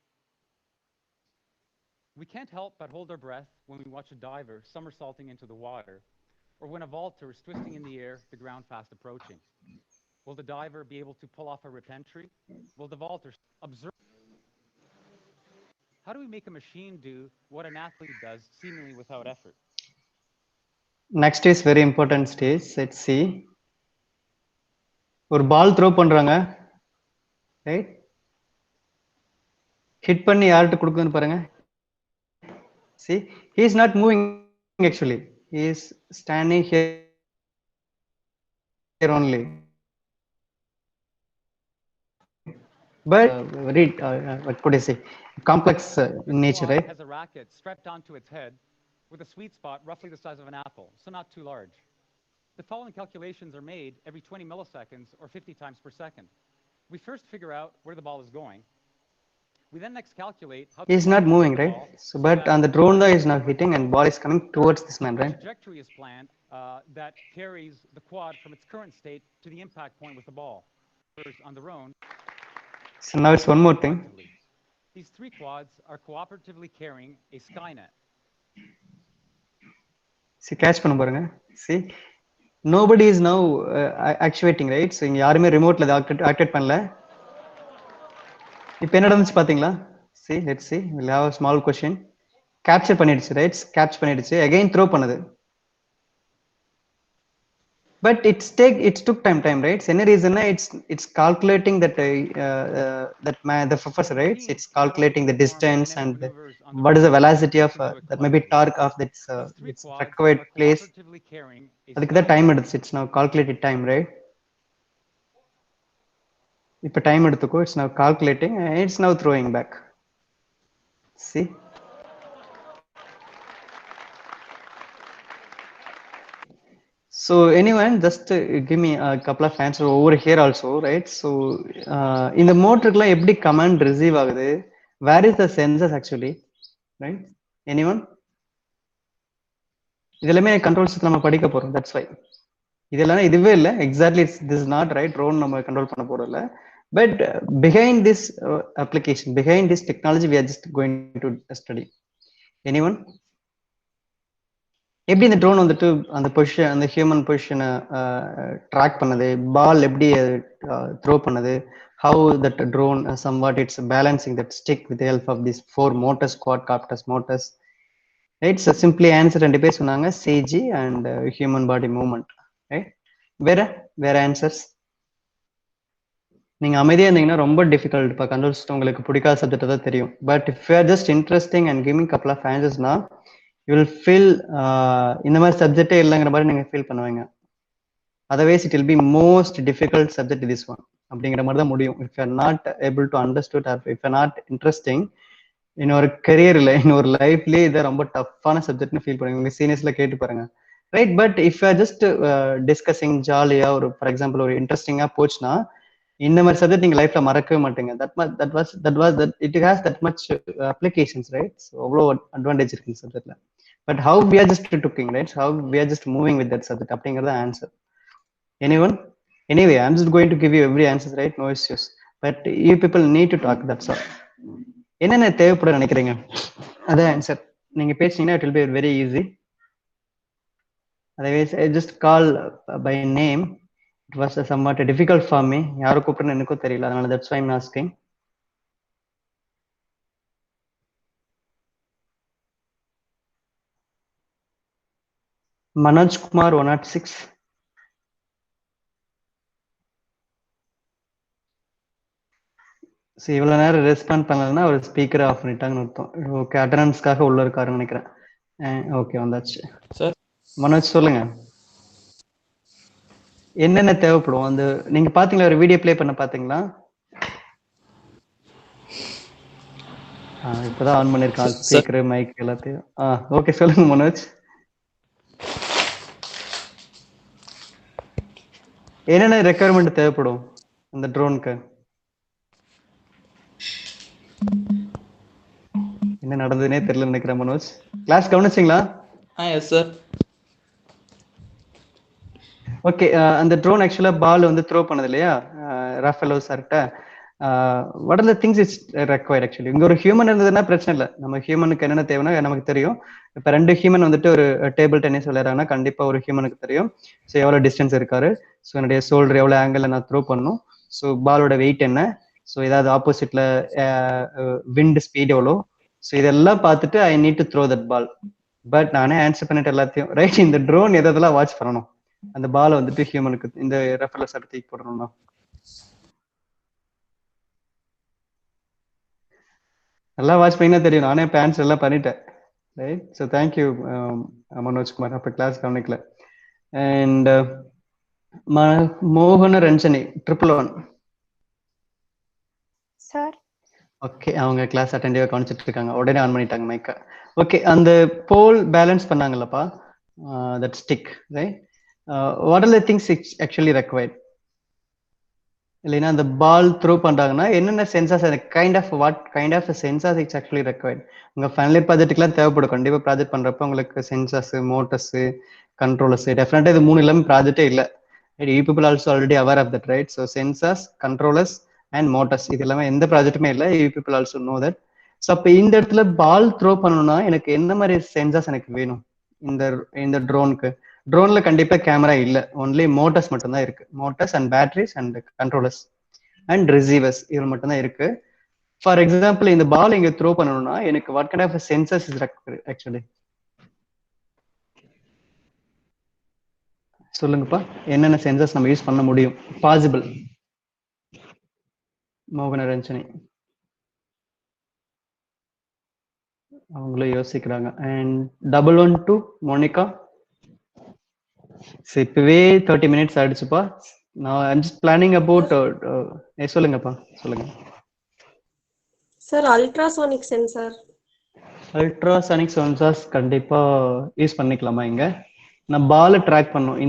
We can't help but hold our breath when we watch a diver somersaulting into the water, or when a vaulter is twisting in the air, the ground fast approaching. Will the diver be able to pull off a repentry? Will the vaulter observe? How do we make a machine do what an athlete does seemingly without effort? Next is very important stage. Let's see. ஒரு ball throw பண்றாங்க, right? Hit பண்ணி யார்கிட்ட கொடுக்குதுன்னு பாருங்க. See, he is not moving actually. He is standing here only. But very what could I say? Complex in nature, This right? quad has a racket strapped onto its head with a sweet spot roughly the size of an apple, so not too large. The following calculations are made every 20 milliseconds or 50 times per second. We first figure out where the ball is going. We then next calculate how He is not moving, right? So, but on the drone though is now hitting and ball is coming towards this man, a right? trajectory is planned that carries the quad from its current state to the impact point with the ball. On their own, So now it's one more thing. these 3 quads are cooperatively carrying a Skynet. See, catch பண்ண பாருங்க. See, nobody is now actuating, right? So இங்க யாருமே ரிமோட்ல activate பண்ணல. இப்போ என்ன நடந்துச்சு பாத்தீங்களா? see let's see, we'll have a small question. Capture பண்ணிடுச்சு, right? Capture பண்ணிடுச்சு, again throw பண்ணுது. But it took time, right? Any reason it's calculating that the professor, right? It's calculating the distance and what is the velocity of that maybe torque of its required place. அதுக்கு தான் time எடுத்துச்சு. It's now calculated time, right? இப்போ time எடுத்துக்கோ, it's now calculating and it's now throwing back. See? So anyone just give me a couple of answers over here also, right? So in the motor la eppadi command receive agudhu, where is the sensors actually, right? Anyone? இதெல்லாமே control system நம்ம படிக்க போறோம், that's why இதெல்லாம் இதுவே இல்ல, exactly this is not right, drone நம்ம control பண்ண போறோம்ல, but behind this application, behind this technology we are just going to study. Anyone? எப்படி இந்த ட்ரோன் வந்துட்டு அந்த பொசிஷன், அந்த ஹியூமன் பொசிஷனை ட்ராக் பண்ணது, பால் எப்படி த்ரோ பண்ணது, how that drone somewhat it's balancing that stick with help of this 4 motors, quadcopters motors. Right, so simply answer 2 பேர் சொன்னாங்க, CG and human body movement. Right, வேற ஆன்சர்ஸ்? நீங்க அமைதியா இருந்தீங்கன்னா ரொம்ப டிஃபிகல்ட். இப்போ கண்ட்ரோல் சிஸ்டம் உங்களுக்கு பிடிக்காத சப்ஜெக்ட் தான் தெரியும். But if you are just interesting and giving couple of ஆன்சர்ஸ்னா you will feel இந்த மாதிரி சப்ஜெக்டே இல்லைங்கிற மாதிரி நீங்க ஃபீல் பண்ணுவீங்க. Otherwise it will be most difficult subject this one அப்படிங்கிற மாதிரி தான் முடியும். If you are not able to understood or if you not interesting இன்னொரு கரியர்ல, இன்னொரு லைஃப்லயே இதை ரொம்ப டஃப்பான சப்ஜெக்ட்னு ஃபீல் பண்ணுவீங்க. உங்க சீனியர்ஸ்ல கேட்டு பாருங்க. Right, but if you are just discussing ஜாலியா ஒரு ஃபார் எக்ஸாம்பிள் ஒரு இன்ட்ரெஸ்டிங்கா போச்சுன்னா இந்த மாதிரி சப்ஜெக்ட் நீங்க லைஃப்ல மறக்கவே மாட்டீங்க. It has that much applications, right? So அவ்வளோ அட்வான்டேஜ் இருக்கு இந்த சப்ஜெக்ட்ல. But how we are just talking, right? How we are just moving with that subject. அப்படிங்கறத answer. Anyone? Anyway, I'm just going to give you every answer, right? No issues. But you people need to talk, that's all. என்னென்ன தேவைப்பட நினைக்கிறீங்க அதான் answer. நீங்க பேசினீங்கன்னா it will be very easy. Otherwise, I just call by name. It was somewhat difficult for me. யாரை கூப்பிடுன்னு எனக்கும் தெரியல, அதனால that's why I'm asking. Manoj Kumar 106. So இவ்வளோ நேரம் ரெஸ்பாண்ட் பண்ணலன்னா ஒரு ஸ்பீக்கரை ஆஃப் பண்ணிட்டாங்கன்னு அர்த்தம். ஓகே, அட்டண்டன்ஸ்க்காக உள்ள இருக்காருன்னு நினைக்கிறேன். ஓகே, வந்தாச்சு சார். மனோஜ் சொல்லுங்க, என்னென்ன தேவைப்படும்? அந்த நீங்க பாத்தீங்களா, ஒரு வீடியோ பிளே பண்ண பாத்தீங்களா? இப்பதான் ஆன் பண்ணிருக்கான் ஸ்பீக்கர், மைக் எல்லாத்தையும். ஓகே, சொல்லுங்க மனோஜ். என்னென்ன ரெக்குயர்மெண்ட் தேவைப்படும் அந்த ட்ரோனுக்கு? என்ன நடந்ததுனே தெரியல நினைக்கிறேன் மனோஜ். கிளாஸ் கவனிச்சிங்களா? Yes sir. ஓகே, அந்த ட்ரோன் ஆக்சுவலா பால் வந்து த்ரோ பண்ணது இல்லையா ராஃபெலோ சார்கிட்ட? What are the things it's required actually? இங்க ஒரு ஹியூமன் இருந்ததுன்னா பிரச்சனை இல்லை, நம்ம ஹியூமனுக்கு என்னென்ன தேவைன்னா நமக்கு தெரியும். இப்ப 2 ஹியூமன் வந்துட்டு ஒரு டேபிள் டென்னிஸ் விளையாடுறாங்கன்னா கண்டிப்பா ஒரு ஹியூமனுக்கு தெரியும் ஸோ எவ்வளவு டிஸ்டன்ஸ் இருக்காரு, ஸோ என்னுடைய ஷோல்டர் எவ்வளவு ஆங்கிள் நான் த்ரோ பண்ணணும், ஸோ பாலோட வெயிட் என்ன, ஸோ ஏதாவது ஆப்போசிட்ல விண்ட் ஸ்பீட் எவ்வளோ, ஸோ இதெல்லாம் பார்த்துட்டு I need to throw that ball. But நானே ஆன்சர் பண்ணிட்டு எல்லாத்தையும் ரைட். இந்த ட்ரோன் எதெல்லாம் வாட்ச் பண்ணணும் அந்த பால் வந்துட்டு ஹியூமனுக்கு இந்த ரெஃபரன்ஸ் எடுத்து போடணும்னா? நல்லா வாட்ச் பண்ணீங்கன்னா தெரியும். நானே இப்போ ஆன்சர் எல்லாம் பண்ணிட்டேன், ரைட்? ஸோ தேங்க்யூ மனோஜ்குமார், அப்போ கிளாஸ் கவனிக்கல. அண்ட் மோகன ரஞ்சனி 111 சார். ஓகே, அவங்க கிளாஸ் அட்டெண்டிவா கவனிச்சிட்டு இருக்காங்க, உடனே ஆன் பண்ணிட்டாங்க மைக்கை. ஓகே, அந்த போல் பேலன்ஸ் பண்ணாங்கல்லப்பா, that stick, right? What are the things it's actually required? இல்லைன்னா அந்த பால் த்ரோ பண்றாங்கன்னா என்னென்ன sensors, kind of sensors it's actually required? உங்க ஃபைனல் ப்ராஜெக்ட்டுக்குலாம் தேவைப்படும் கண்டிப்பா. ப்ராஜெக்ட் பண்றப்ப உங்களுக்கு சென்சார்ஸ், மோட்டர்ஸ், கண்ட்ரோலர்ஸ், டெஃபினட்டா இது 3 இல்லாம ப்ராஜெக்டே இல்லை. You people also already aware of that, right? So sensors, controllers and motors, இது எல்லாமே எந்த ப்ராஜெக்ட்டுமே இல்லை. You people also know that. So அப்போ இந்த இடத்துல பால் த்ரோ பண்ணணும்னா எனக்கு என்ன மாதிரி சென்சார்ஸ் எனக்கு வேணும் இந்த ட்ரோனுக்கு? ட்ரோன்ல கண்டிப்பா கேமரா இல்ல, ஒன்லி மோட்டர்ஸ் மட்டும் தான் இருக்கு. Motors and batteries and controllers and receiver's, இது மட்டும் தான் இருக்கு. ஃபார் எக்ஸாம்பிள் இந்த பால் இங்க த்ரோ பண்ணணும்னா எனக்கு what kind of sensors is actually சொல்லுங்கப்பா, என்னென்ன சென்சர்ஸ் நம்ம யூஸ் பண்ண முடியும் பாசிபிள்? மோகன ரஞ்சனி அவங்களும் யோசிக்கிறாங்க. And 112 Monica. இப்பவே 30 minutes ஆயிடுச்சுப்பா. நான் ஐம் ஜஸ்ட் பிளானிங் அபவுட். சொல்லுங்கப்பா, சொல்லுங்க. Sir ultrasonic sensor. Ultrasonic sensors கண்டிப்பா யூஸ் பண்ணிக்கலாமா? இங்க நான் பால் ட்ராக் பண்ணும்.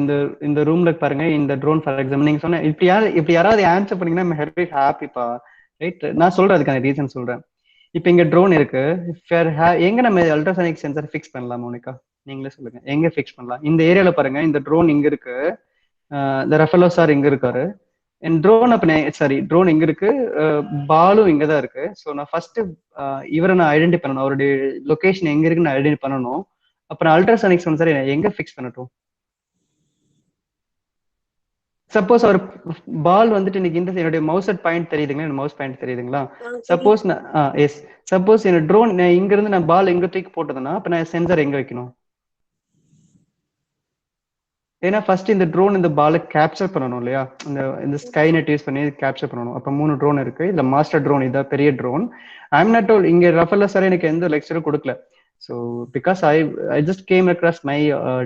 இந்த ரூம்ல பாருங்க, இந்த ட்ரோன் ஃபார் எக்ஸாம்பிள் நீங்க சொன்ன இப்படி யாராவது ஆன்சர் பண்ணீங்கன்னா ஹாப்பிப்பா, ரைட்? நான் சொல்றேன், அதுக்கான ரீசன் சொல்றேன். இப்ப இங்க ட்ரோன் இருக்கு, எங்க நம்ம அல்ட்ராசானிக் சென்சார் ஃபிக்ஸ் பண்ணலாம் மோனிகா? நீங்களே சொல்லுங்க, எங்க ஃபிக்ஸ் பண்ணலாம்? இந்த ஏரியால பாருங்க, இந்த ட்ரோன் இங்க இருக்கு, இந்த ரஃபலோ சார் இங்க இருக்காரு, ட்ரோன் ட்ரோன் இங்க இருக்கு, பாலும் இங்கதான் இருக்கு. ஸோ நான் ஃபர்ஸ்ட் இவரை நான் ஐடென்டி பண்ணணும், அவருடைய லொகேஷன் எங்க இருக்குன்னு நான் ஐடென்டி பண்ணணும். அப்புறம் அல்ட்ராசானிக் சென்சார் எங்க ஃபிக்ஸ் பண்ணட்டும்? சப்போஸ் அவர் பால் வந்துட்டு இன்னைக்கு இந்த என்னுடைய மவுஸ் பாயிண்ட் தெரியுதுங்களா? மவுஸ் பாயிண்ட் தெரியுதுங்களா? சப்போஸ் எஸ், சப்போஸ் என்னோட ட்ரோன் இங்க இருந்து நான் பால் எங்க தூக்கி போட்டதுன்னா அப்ப நான் சென்சார் எங்க வைக்கணும்? ஏன்னா ஃபர்ஸ்ட் இந்த ட்ரோன் இந்த பாலை கேப்சர் பண்ணணும் இல்லையா? இந்த ஸ்கை நெட் யூஸ் பண்ணி கேப்சர் பண்ணணும். அப்ப 3 ட்ரோன் இருக்கு. இதுல மாஸ்டர் ட்ரோன் இதான் பெரிய ட்ரோன். ஐம் நாட் டோல், இங்க ரஃபல்லா சார் எனக்கு எந்த லெக்சரும் கொடுக்கல. So because I just came across my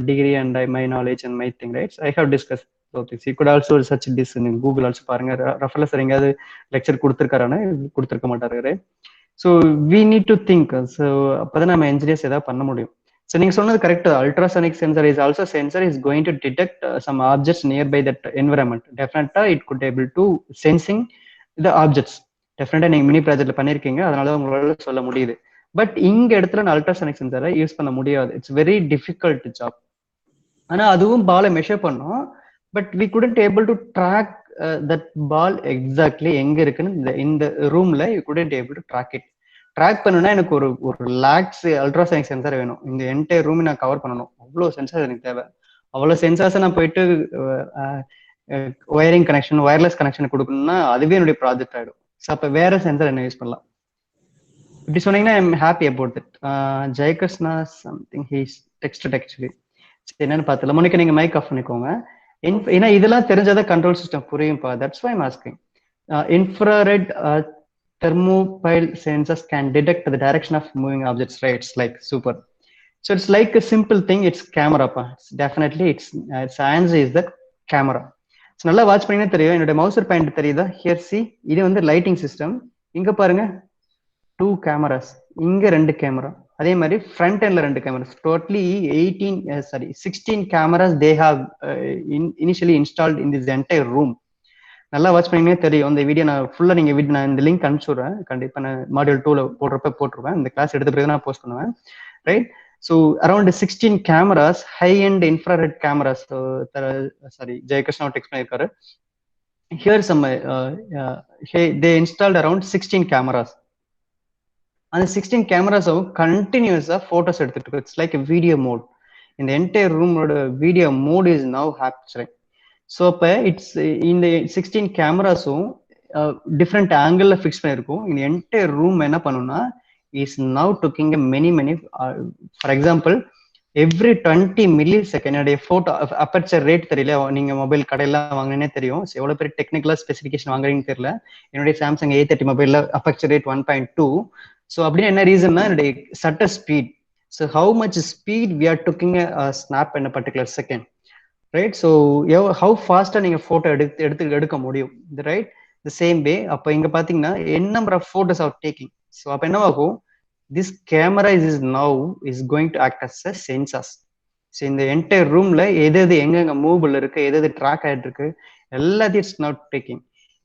degree and my knowledge and my thing, right? I have discuss you good also search this in Google also. பாருங்க, ரஃபல்லா sir எங்கேயாவது lecture கொடுத்துருக்காரானு? கொடுத்துருக்க மாட்டாரு. So we need to think. So அப்பதான் நம்ம engineers ஏதாவது பண்ண முடியும். So நீங்க சொன்னது correct. Ultrasonic sensor is also sensor is going to detect some objects nearby that environment. டெஃபினட்டா it good able to sensing the objects. டெஃபினட்டா நீங்க மினி ப்ராஜெக்ட்ல பண்ணிருக்கீங்க, அதனால உங்களால சொல்ல முடியுது. பட் இங்க இடத்துல நான் அல்ட்ராசானிக் சென்சாரை யூஸ் பண்ண முடியாது. It's very difficult job. ஆனா அதுவும் பாலை மெஷர் பண்ணோம், but we couldn't able to track that ball exactly எங்க இருக்குன்னு இந்த ரூம்ல you couldn't able to track it. Track பண்ணணும்னா எனக்கு ஒரு லேக்ஸ் அல்ட்ராசானிக் சென்சார் வேணும். இந்த என்டையர் ரூம் நான் கவர் பண்ணணும், அவ்வளோ சென்சார் எனக்கு தேவை. அவ்வளோ சென்சார்ஸை நான் போயிட்டு ஒயரிங் கனெக்ஷன், ஒயர்லெஸ் கனெக்ஷன் கொடுக்கணும்னா அதுவே என்னுடைய ப்ராஜெக்ட் ஆயிடும். ஸோ அப்போ வேற சென்சார் என்ன யூஸ் பண்ணலாம்? இப்படி சொன்னீங்கன்னா I'm happy about it. Jayakrishna something he's text actually என்னன்னு பார்த்தல. முன்னைக்கு நீங்க மைக் ஆஃப் பண்ணிக்கோங்க. ஏன்னா இதெல்லாம் தெரிஞ்சாதான் கண்ட்ரோல் சிஸ்டம் புரியும்ப்பா. That's why I'm asking. Infrared thermopile sensors can detect the direction of moving objects, right? It's like super. So it's like a simple thing. It's camera pa. It's definitely its answer is that camera. So நல்லா watch பண்ணீங்கன்னா தெரியும். என்னோட Mauser point தெரியுதா? Here C, இது வந்து lighting system. இங்க பாருங்க 2 cameras, இங்க 2 கேமரா. அதே மாதிரி ஃப்ரண்ட் எண்ட்ல 2 cameras. Totally 16 cameras they have initially installed in this entire room. நல்லா வாட்ச் பண்ணீங்கன்னா தெரியும். இந்த வீடியோ நான் ஃபுல்லா நான் இந்த லிங்க் அனுப்பிச்சுடுறேன். கண்டிப்பா நான் மாடியூல் 2ல போட்டுருவேன். இந்த கிளாஸ் எடுத்த பிறகு நான் போஸ்ட் பண்ணுவேன், right? So around 16 cameras, high and infrared cameras. Jayakrishna text பண்ணியிருக்காரு. Here some they installed around 16 cameras. அந்த 16 கேமராஸும் கண்டினியூஸா போட்டோஸ் எடுத்துட்டு இருக்கு. It's like video mode. இந்த என்டையர் ரூமோட video mode is now capturing. So அப்போ இட்ஸ் இந்த 16 கேமராஸும் டிஃப்ரெண்ட் ஆங்கிள் ஃபிக்ஸ் பண்ணியிருக்கும். இந்த என்டையர் ரூம் என்ன பண்ணுன்னா is now taking many for example every 20 millisecond என்னுடைய போட்டோ அப்பர்ச்சர் ரேட் தெரியல. நீங்க மொபைல் கடையெல்லாம் வாங்கினே தெரியும். எவ்வளவு பேர் டெக்னிக்கலா ஸ்பெசிஃபிகேஷன் வாங்குறீங்கன்னு தெரியல. என்னுடைய சாம்சங் A30 மொபைல்ல அப்பர்ச்சர் ரேட் 1.2. ஸோ அப்படின்னு என்ன ரீசன்னா என்னுடைய shutter speed. So how much speed we are taking snap in particular second, right? So how ஃபாஸ்டா நீங்க போட்டோ எடுக்க முடியும், ரைட்? த சேம் வே அப்போ இங்க பாத்தீங்கன்னா n number of photos are taking. So அப்போ என்னவாகும், this camera is going to act as a sensors. So இந்த என்டையர் ரூம்ல எது எங்கெங்க மூவபிள் இருக்கு, எது ட்ராக் ஆயிட்டு இருக்கு, எல்லாத்தையும் இட்ஸ் நாட் டேக்கிங்.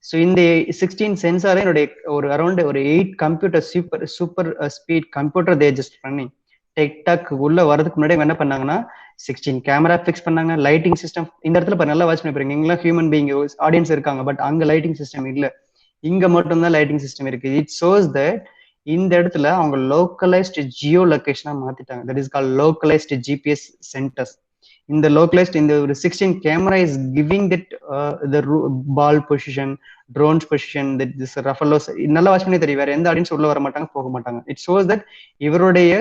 ஸோ இந்த 16 சென்சாரை என்னுடைய around 8 computer super speed computer they just running. Tech talk உள்ள வரதுக்கு முன்னாடி என்ன பண்ணாங்கன்னா 16 கேமரா ஃபிக்ஸ் பண்ணாங்க. லைட்டிங் சிஸ்டம் இந்த இடத்துல நல்லா வாட்ச் பண்ணி பாருங்க. இங்கெல்லாம் ஹியூமன் பீயிங் ஆடியன்ஸ் இருக்காங்க, பட் அங்க லைட்டிங் சிஸ்டம் இல்ல. இங்க மட்டும்தான் லைட்டிங் சிஸ்டம் இருக்கு. இட் ஷோஸ் தட் இந்த இடத்துல அவங்க லோக்கலைஸ்டு ஜியோ லொகேஷனா மாத்திட்டாங்க. That is called localised GPS centres. இந்த localized இந்த ஒரு 16 camera is giving that the ball position, drones position, that this Raffalos நல்லா வாட்ச் பண்ணி தெரியும், வேற எந்த ஆடியன்ஸ் உள்ள வர மாட்டாங்க, போக மாட்டாங்க. It shows that இவருடைய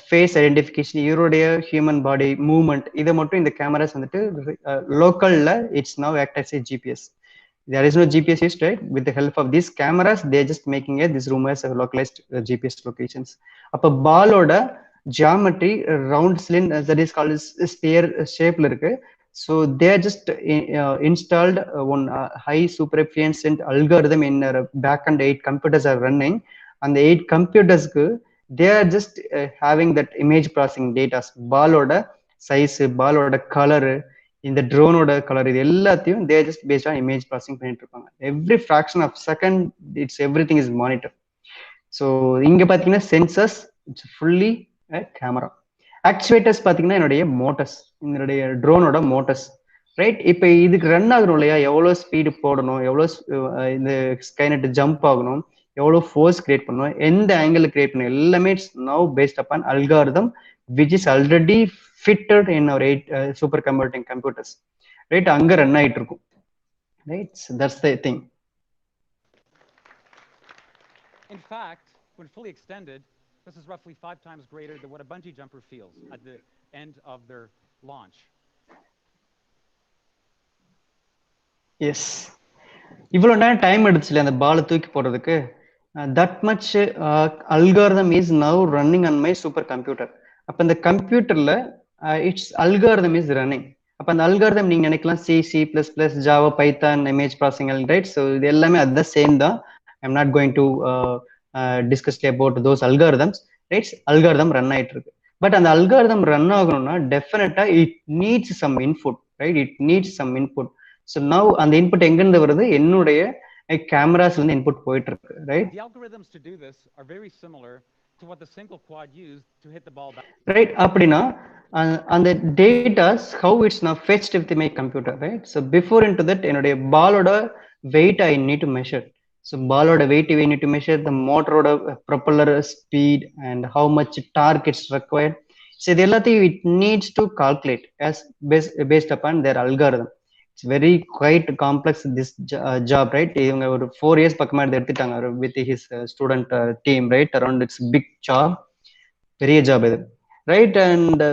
ஃபேஸ் ஐடென்டிஃபிகேஷன், இவருடைய ஹியூமன் பாடி மூவ்மெண்ட், இதை மட்டும் இந்த கேமராஸ் வந்துட்டு லோக்கல்ல it's now act as a GPS. There is no GPS used, right? With the help of these cameras, they're just making this room as a localized GPS locations. Appa ball oda geometry round cylinder, that is called sphere shape la irukku. So they are just installed one high super efficient algorithm in backend 8 computers are running. And the 8 computers ku they are just having that image processing data, ball oda size, ball oda color, இந்த ட்ரோனோட colour, இது எல்லாத்தையும் they just based on image processing பண்ணிட்டு இருப்பாங்க. Every fraction of second it's every thing is monitor. So இங்கே பார்த்தீங்கன்னா sensors, it's fully camera. Actuators பார்த்தீங்கன்னா என்னுடைய motors, என்னுடைய ட்ரோனோட மோட்டர்ஸ், ரைட்? இப்போ இதுக்கு ரன் ஆகணும் இல்லையா, எவ்வளோ ஸ்பீடு போடணும், எவ்வளோ இந்த ஸ்கைநெட் ஜம்ப் ஆகணும், எவ்வளோ ஃபோர்ஸ் கிரியேட் பண்ணணும், எந்த ஆங்கிள் கிரியேட் பண்ணணும், எல்லாமே it's now based upon algorithm which is already fitted in our 8 supercomputing computers, right? அங்க ரன் ஆயிட்டு இருக்கும், right? So that's the thing. In fact, when fully extended, this is roughly 5 times greater than what a bungee jumper feels at the end of their launch. Yes, இவ்வளவு நேரம் time எடுத்துச்சுல அந்த பாலை தூக்கி போடுறதுக்கு. That much algorithm is now running on my supercomputer. அப்ப இந்த கம்ப்யூட்டர்ல it's algorithm is running. அப்ப அந்த அல்காரிதம் நீங்க நினைக்கலாம் C, C plus plus, Java, Python, image processing, right? So இது எல்லாமே அதுதான் சேம் தான். I'm not going to discuss about those algorithms, rights? Algorithm run ஆயிட்டு இருக்கு. பட் அந்த அல்காரிதம் ரன் ஆகணும்னா டெஃபினட்டா it needs some input, right? It needs some input. So now அந்த இன்புட் எங்கிருந்து வருது? என்னுடைய கேமராஸ்ல இருந்து இன்புட் போயிட்டு இருக்கு, right? The algorithms to do this are very similar to what the single quad used to hit the ball back. Right? அப்படின்னா அந்த datas how it's now fetched with my computer, right? So before into that என்னுடைய பாலோட weight I need to measure. So பாலோட weight we need to measure, the motor propeller speed and how much torque is required. So இது எல்லாத்தையும் it needs to calculate as based upon their algorithm. It's very quite complex this job, right? இவங்க ஒரு 4 years பக்கமா எடுத்துட்டாங்க with his student team, right? Around it's big job, பெரிய job இது, right? And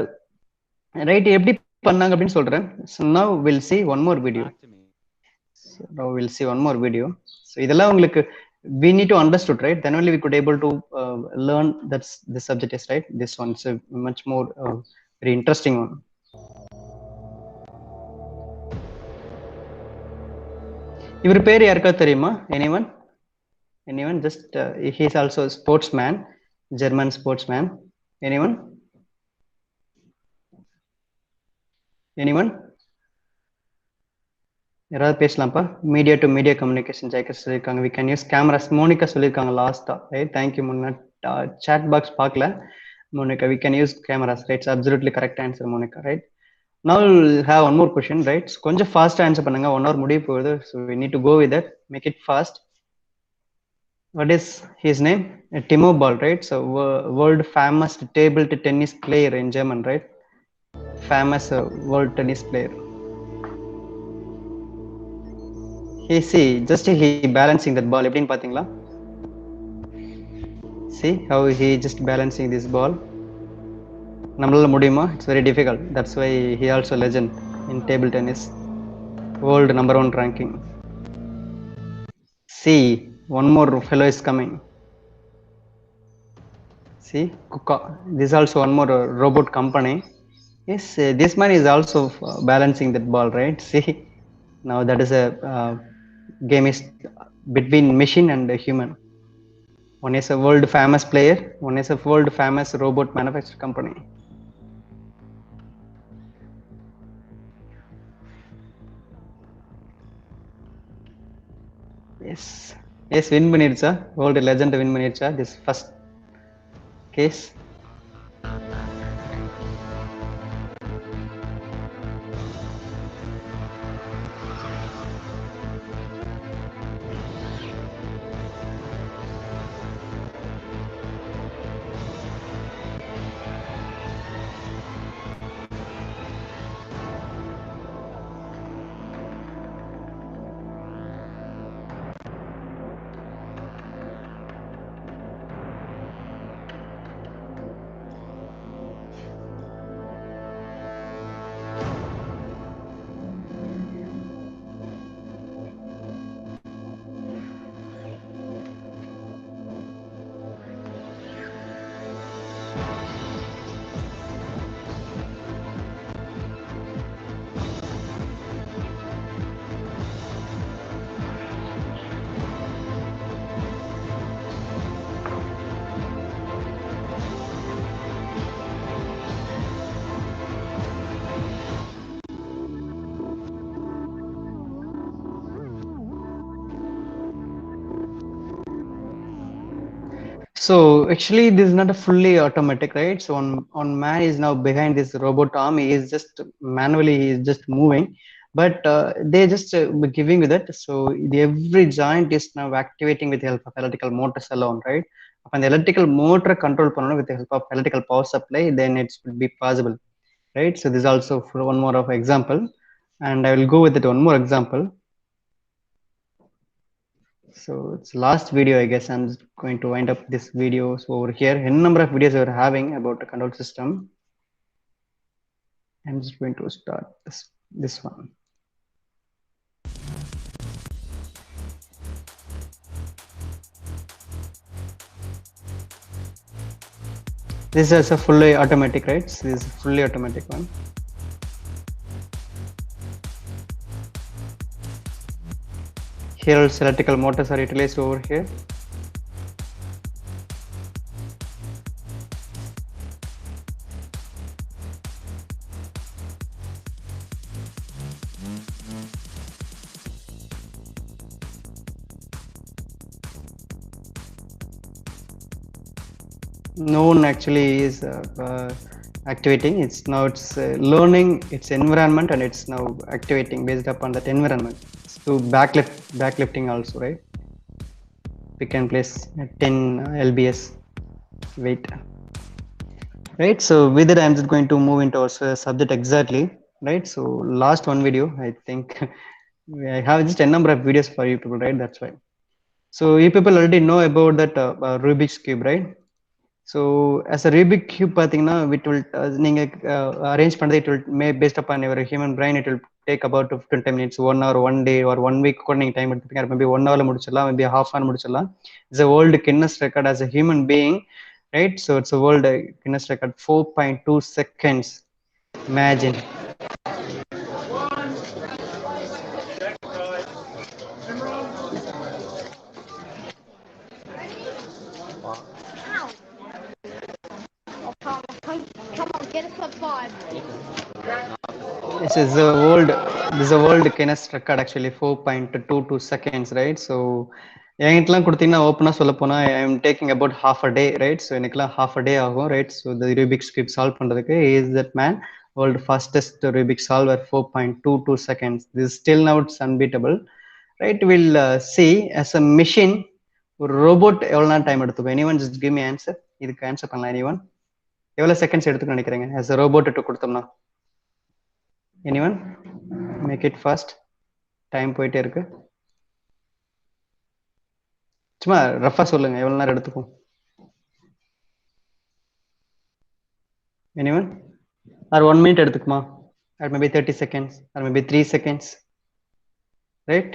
right எப்படி பண்ணாங்க அப்படின்னு சொல்றேன். So now we'll see one more video. So now we'll see one more video. So இதெல்லாம் உங்களுக்கு we need to understood, right? Then only we could able to learn that this subject is, right? This one is a much more very interesting one. இவர் பேர் யாருக்கா தெரியுமா? anyone? Just he is also a sportsman, German sportsman. anyone? யாராவது பேசலாம்ப்பா. Media to media communication Jayakar சொல்லியிருக்காங்க. We can use cameras. Monica சொல்லியிருக்காங்க லாஸ்டா, right? Thank you Munna. Chat box பார்க்கல Monica. We can use cameras, right? Absolutely correct answer Monica, right? Now we'll have one more question, right? கொஞ்சம் ஃபாஸ்டா answer பண்ணுங்க, 1 hour முடிய போகுது. So we need to go with that, make it fast. What is his name? Timo Boll, right? So world famous table tennis player in German, right? Famous world tennis player. See, just he balancing that ball. எப்படின்னு பாத்தீங்களா? See how he just balancing this ball. நம்மளால முடியுமா? It's very difficult. That's why he also legend in table tennis, world number 1 ranking. See, one more fellow is coming. See, Kuka. This is also one more robot company. Yes, this man is also balancing that ball, right? See, now that is a game is between machine and human. One is a world famous player, one is a world famous robot manufacturing company. Yes, win பண்ணிருச்சா? world legend win பண்ணிருச்சா this first case? So actually, this is not a fully automatic, right? So on man is now behind this robot arm. He is just manually, he is just moving, but they just giving with it. So every joint is now activating with the help of electrical motors alone, right? And the electrical motor control panel with the help of electrical power supply, then it would be possible, right? So this is also for one more of example, and I will go with it one more example. So it's last video, I guess. I'm just going to wind up this video. So over here, a number of videos we're having about the control system. I'm just going to start this one. This is a fully automatic, right? So this is a fully automatic one. Here also electrical motors are utilized over here. No one actually is activating. It's now learning its environment, and it's now activating based upon that environment. So backlifting also, right? We can place 10 lbs weight, right? So with it, I'm just going to move into our subject exactly, right? So last one video, I think I have just a number of videos for you people, right? That's why. So you people already know about that Rubik's cube, right? So as a Rubik cube, pathina, it will arrange it will based upon your human brain. It will take about 20 minutes, 1 hour, 1 day, or 1 week coding time. Maybe 1 hour mudichalla, maybe half an hour. It's a world Guinness record as a human being, right? So it's a world Guinness record, 4.2 seconds. Imagine. Come on, get us up 5. This is a world Guinness record actually, 4.22 seconds, right? So என்கிட்டலாம் கொடுத்தீங்கன்னா ஓப்பனாக சொல்ல போனால் I am taking about half a day, right? So எனக்குலாம் half a day ஆகும், right? So the Rubik's cube solve பண்ணுறதுக்கு is that man world fastest Rubik's solver, 4.22 seconds. This is still now it's unbeatable, right? We'll see as a machine ஒரு robot எவ்வளோ நேரம் time எடுத்துக்கும். anyone just give me answer. இதுக்கு answer பண்ணலாம் anyone. எவ்வளோ seconds எடுத்துக்கணும்னு நினைக்கிறீங்க as a robot கொடுத்தோம்னா? anyone make it fast. Time போயிட்டே இருக்கு. சும்மா ரஃபா சொல்லுங்க எவ்வளவு நேரம் எடுத்துக்கும். anyone? or 1 minute எடுத்துக்குமா? or maybe 30 seconds or maybe 3 seconds, right?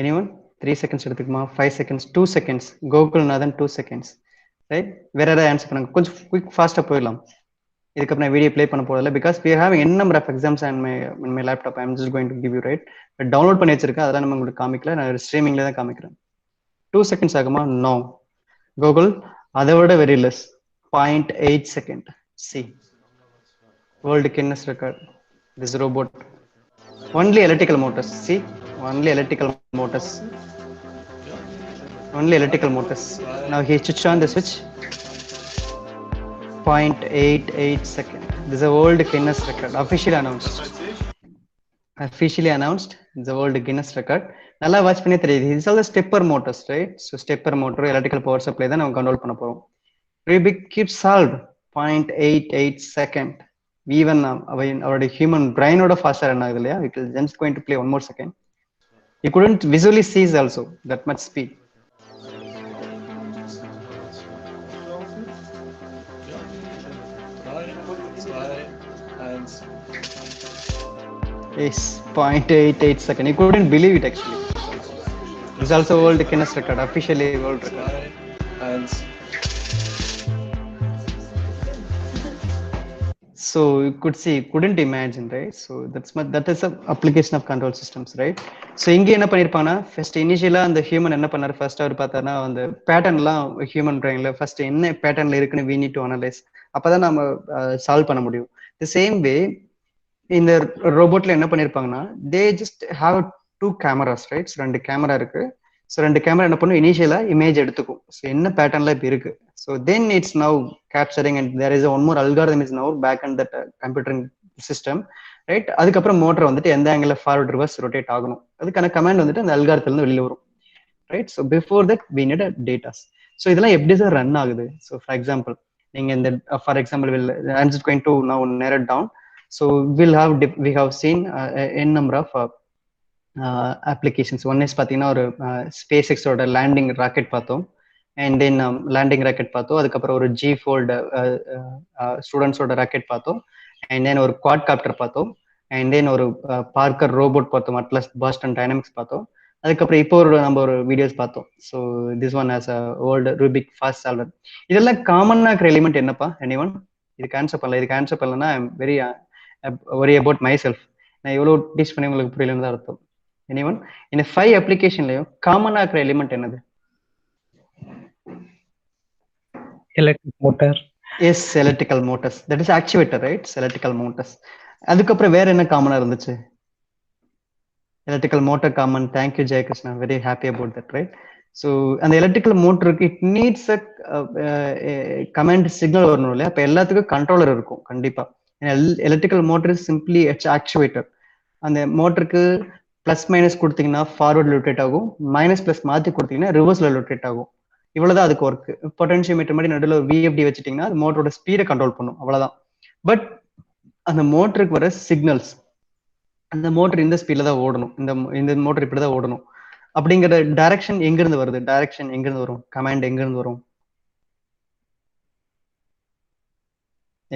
anyone? 3 seconds எடுத்துக்குமா? 5 seconds, 2 seconds. Google Nathan 2 seconds, right? வேற ஏதாவது ஆன்சர் பண்ணுங்க. கொஞ்சம் குயிக் ஃபாஸ்டா போயிடலாம். இதுக்கப்புறம் வீடியோ ப்ளே பண்ண போறதில்ல because we are having n number of exams on my laptop. I'm just going to give you, right? But download பண்ணி வச்சிருக்கேன், அதெல்லாம் நம்ம உங்களுக்கு காமிக்கல, நான் ஸ்ட்ரீமிங்ல தான் காமிக்கிறேன். 2 seconds ஆகுமா? நோ. கூகுள் அதை விட very less, 0.8 second. See, world Guinness record. This robot, only electrical motors. See, only electrical motors. Only electrical motors. Now he switch on the switch. 0.88 second. This is a world Guinness record, officially announced. Officially announced. It's a world Guinness record. நல்லா watch பண்ணி தெரியுது. These are the stepper motors, right? So stepper motor, electrical power supply தான் நம்ம control பண்ண போறோம். Rubik cube solved 0.88 second. Even our human brain oda faster run agudhu illaya. It is just going to play one more second. You couldn't visually see also that much speed. Yes, 0.88 second. You couldn't believe it actually. This is also world Guinness record, officially world record. So you could see, couldn't imagine, right? So that is a application of control systems, right? So இங்க என்ன பண்ணிருப்பானா, first initially அந்த human என்ன பண்ணாரு, first அவர் பார்த்தாருன்னா அந்த பேட்டர்ன்லாம் human brainல first என்ன பேட்டர்ன்ல இருக்குன்னு we need to analyze. அப்பதான் நம்ம சால்வ் பண்ண முடியும். The same way இந்த ரோபோட்ல என்ன பண்ணிருப்பாங்கன்னா, they just have 2 cameras, right? So 2 camera இருக்கு. ஸோ 2 கேமரா என்ன பண்ணும், இனிஷியலா இமேஜ் எடுத்துக்கும். ஸோ என்ன பேட்டர்ன்ல இப்போ இருக்கு. So then it's now capturing and there is one more algorithm is now back and that computer system, right. அதுக்கப்புறம் மோட்டர் வந்துட்டு எந்த ஆங்கிள் ஃபார்வர்ட் ரிவர்ஸ் ரொட்டேட் ஆகணும், அதுக்கான கமாண்ட் வந்துட்டு அந்த அல்காரத்துல வெளியில வரும், right. So before that we need datas. So இதெல்லாம் எப்படி சார் ரன் ஆகுது? ஸோ ஃபார் எக்ஸாம்பிள் நீங்க இந்த for example will I'm just going to now narrow it down. So we have seen n number of applications. One is பார்த்தீங்கன்னா ஒரு space எக்ஸோட landing rocket பார்த்தோம், and then landing rocket பார்த்தோம். அதுக்கப்புறம் ஒரு ஜி ஃபோல்டு ஸ்டூடெண்ட்ஸோட ராக்கெட் பார்த்தோம், அண்ட் தென் ஒரு குவாட் காப்டர் பார்த்தோம், அண்ட் தென் ஒரு பார்க்கர் ரோபோட் பார்த்தோம், அட்லஸ் பாஸ்டன் டைனமிக்ஸ் பார்த்தோம். அதுக்கப்புறம் இப்போ நம்ம ஒரு வீடியோஸ் பார்த்தோம். So this one as a world Rubik fast solver. இதெல்லாம் காமனாக இருக்கிற எலிமெண்ட் என்னப்பா? எனிஒன் இதுக்கு ஆன்சர் பண்ணல? இதுக்கு ஆன்சர் பண்ணலன்னா I am very worry about my self. நான் எவ்வளோ டீச் பண்ணி உங்களுக்கு புரியலன்னு தான் அர்த்தம். எனிஒன் இந்த 5 அப்ளிகேஷன்லயும் காமனாக இருக்கிற எலிமெண்ட் என்னது? Electric motor. Yes, electrical motors. That is actuator, right? Electrical motors. அதுக்கப்புறம் வேற என்ன காமனா இருந்துச்சு? Electrical motor common. Thank you Jayakrishna, very happy about that, right? So அந்த எலக்ட்ரிக்கல் மோட்டருக்கு it needs a command signal வரணும் இல்லையா? அப்போ எல்லாத்துக்கும் கண்ட்ரோலர் இருக்கும் கண்டிப்பா. Electrical motor is simply actuator. அந்த மோட்டருக்கு பிளஸ் மைனஸ் கொடுத்தீங்கன்னா ஃபார்வர்டில் ரொட்டேட் ஆகும், மைனஸ் பிளஸ் மாற்றி கொடுத்தீங்கன்னா ரிவர்ஸ்ல ரொட்டேட் ஆகும். இவ்வளவுதான் அதுக்கு ஒர்க். பொட்டன்ஷியோமீட்டர் மாதிரி நடுவில் ஒரு விஎஃப்டி வச்சுட்டீங்கன்னா அது மோட்டரோட ஸ்பீடை கண்ட்ரோல் பண்ணும், அவ்வளவுதான். பட் அந்த மோட்டருக்கு வர சிக்னல்ஸ், அந்த மோட்டர் இந்த ஸ்பீட்ல தான் ஓடணும், இந்த மோட்டர் இப்படி தான் ஓடணும் அப்படிங்கிற டைரக்ஷன் எங்கிருந்து வருது? டைரக்ஷன் எங்கிருந்து வரும்? கமாண்ட் எங்கிருந்து வரும்?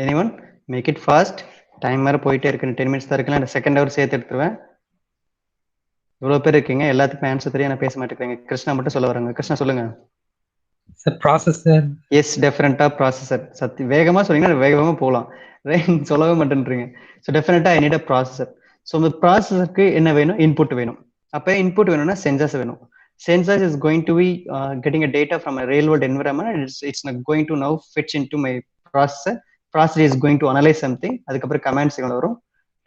Anyone make it fast. Time வேற போயிட்டே இருக்கு, 10 மினிட்ஸ் தான் இருக்குல்ல, அந்த செகண்ட் ஹவர் சேர்த்து எடுத்துருவேன். இவ்வளவு பேர் இருக்கீங்க, எல்லாத்துக்கும் ஆன்சர் தெரியும், நான் பேச மாட்டேங்கிறீங்க. கிருஷ்ணா மட்டும் சொல்ல வராங்க. கிருஷ்ணா சொல்லுங்க. Sir processor. எஸ், டெஃபினட்டா ப்ராசஸர். சத்தி வேகமா சொன்னீங்கன்னா வேகமா போகலாம், சொல்லவே மாட்டேன்றீங்க. ஸோ டெஃபினட்டா ஐ நீட் அ ப்ராசஸர். ஸோ இந்த ப்ராசஸருக்கு என்ன வேணும்? இன்புட் வேணும். அப்போ இன்புட் வேணும்னா சென்சார்ஸ் வேணும். Sensors is going to be getting a data from a real world environment, and it's not going to now fetch into my processor. Processor is going to analyze something, அதுக்கப்புறம் command signal வரும்,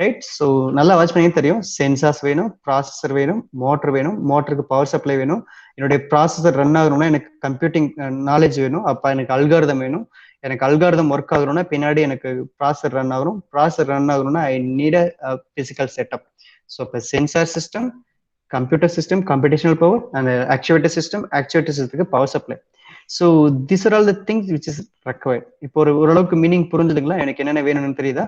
right? So நல்லா watch பண்ணி தெரியும். Sensors வேணும், processor வேணும், motor வேணும், மோட்டருக்கு power supply வேணும். என்னுடைய ப்ராசஸர் ரன் ஆகணும்னா எனக்கு கம்ப்யூட்டிங் நாலேஜ் வேணும், அப்போ எனக்கு அல்காரிதம் வேணும். எனக்கு அல்காரிதம் ஒர்க் ஆகணும்னா பின்னாடி எனக்கு ப்ராசஸர் ரன் ஆகணும். ப்ராசஸர் ரன் ஆகணும்னா I need a physical setup. So இப்போ sensor system, computer system, computational power, and actuator system power supply. So these are all the things which is required. இப்போ ஓரளவுக்கு meaning புரிஞ்சுதுங்களா? எனக்கு என்னென்ன வேணும்னு தெரியுதா?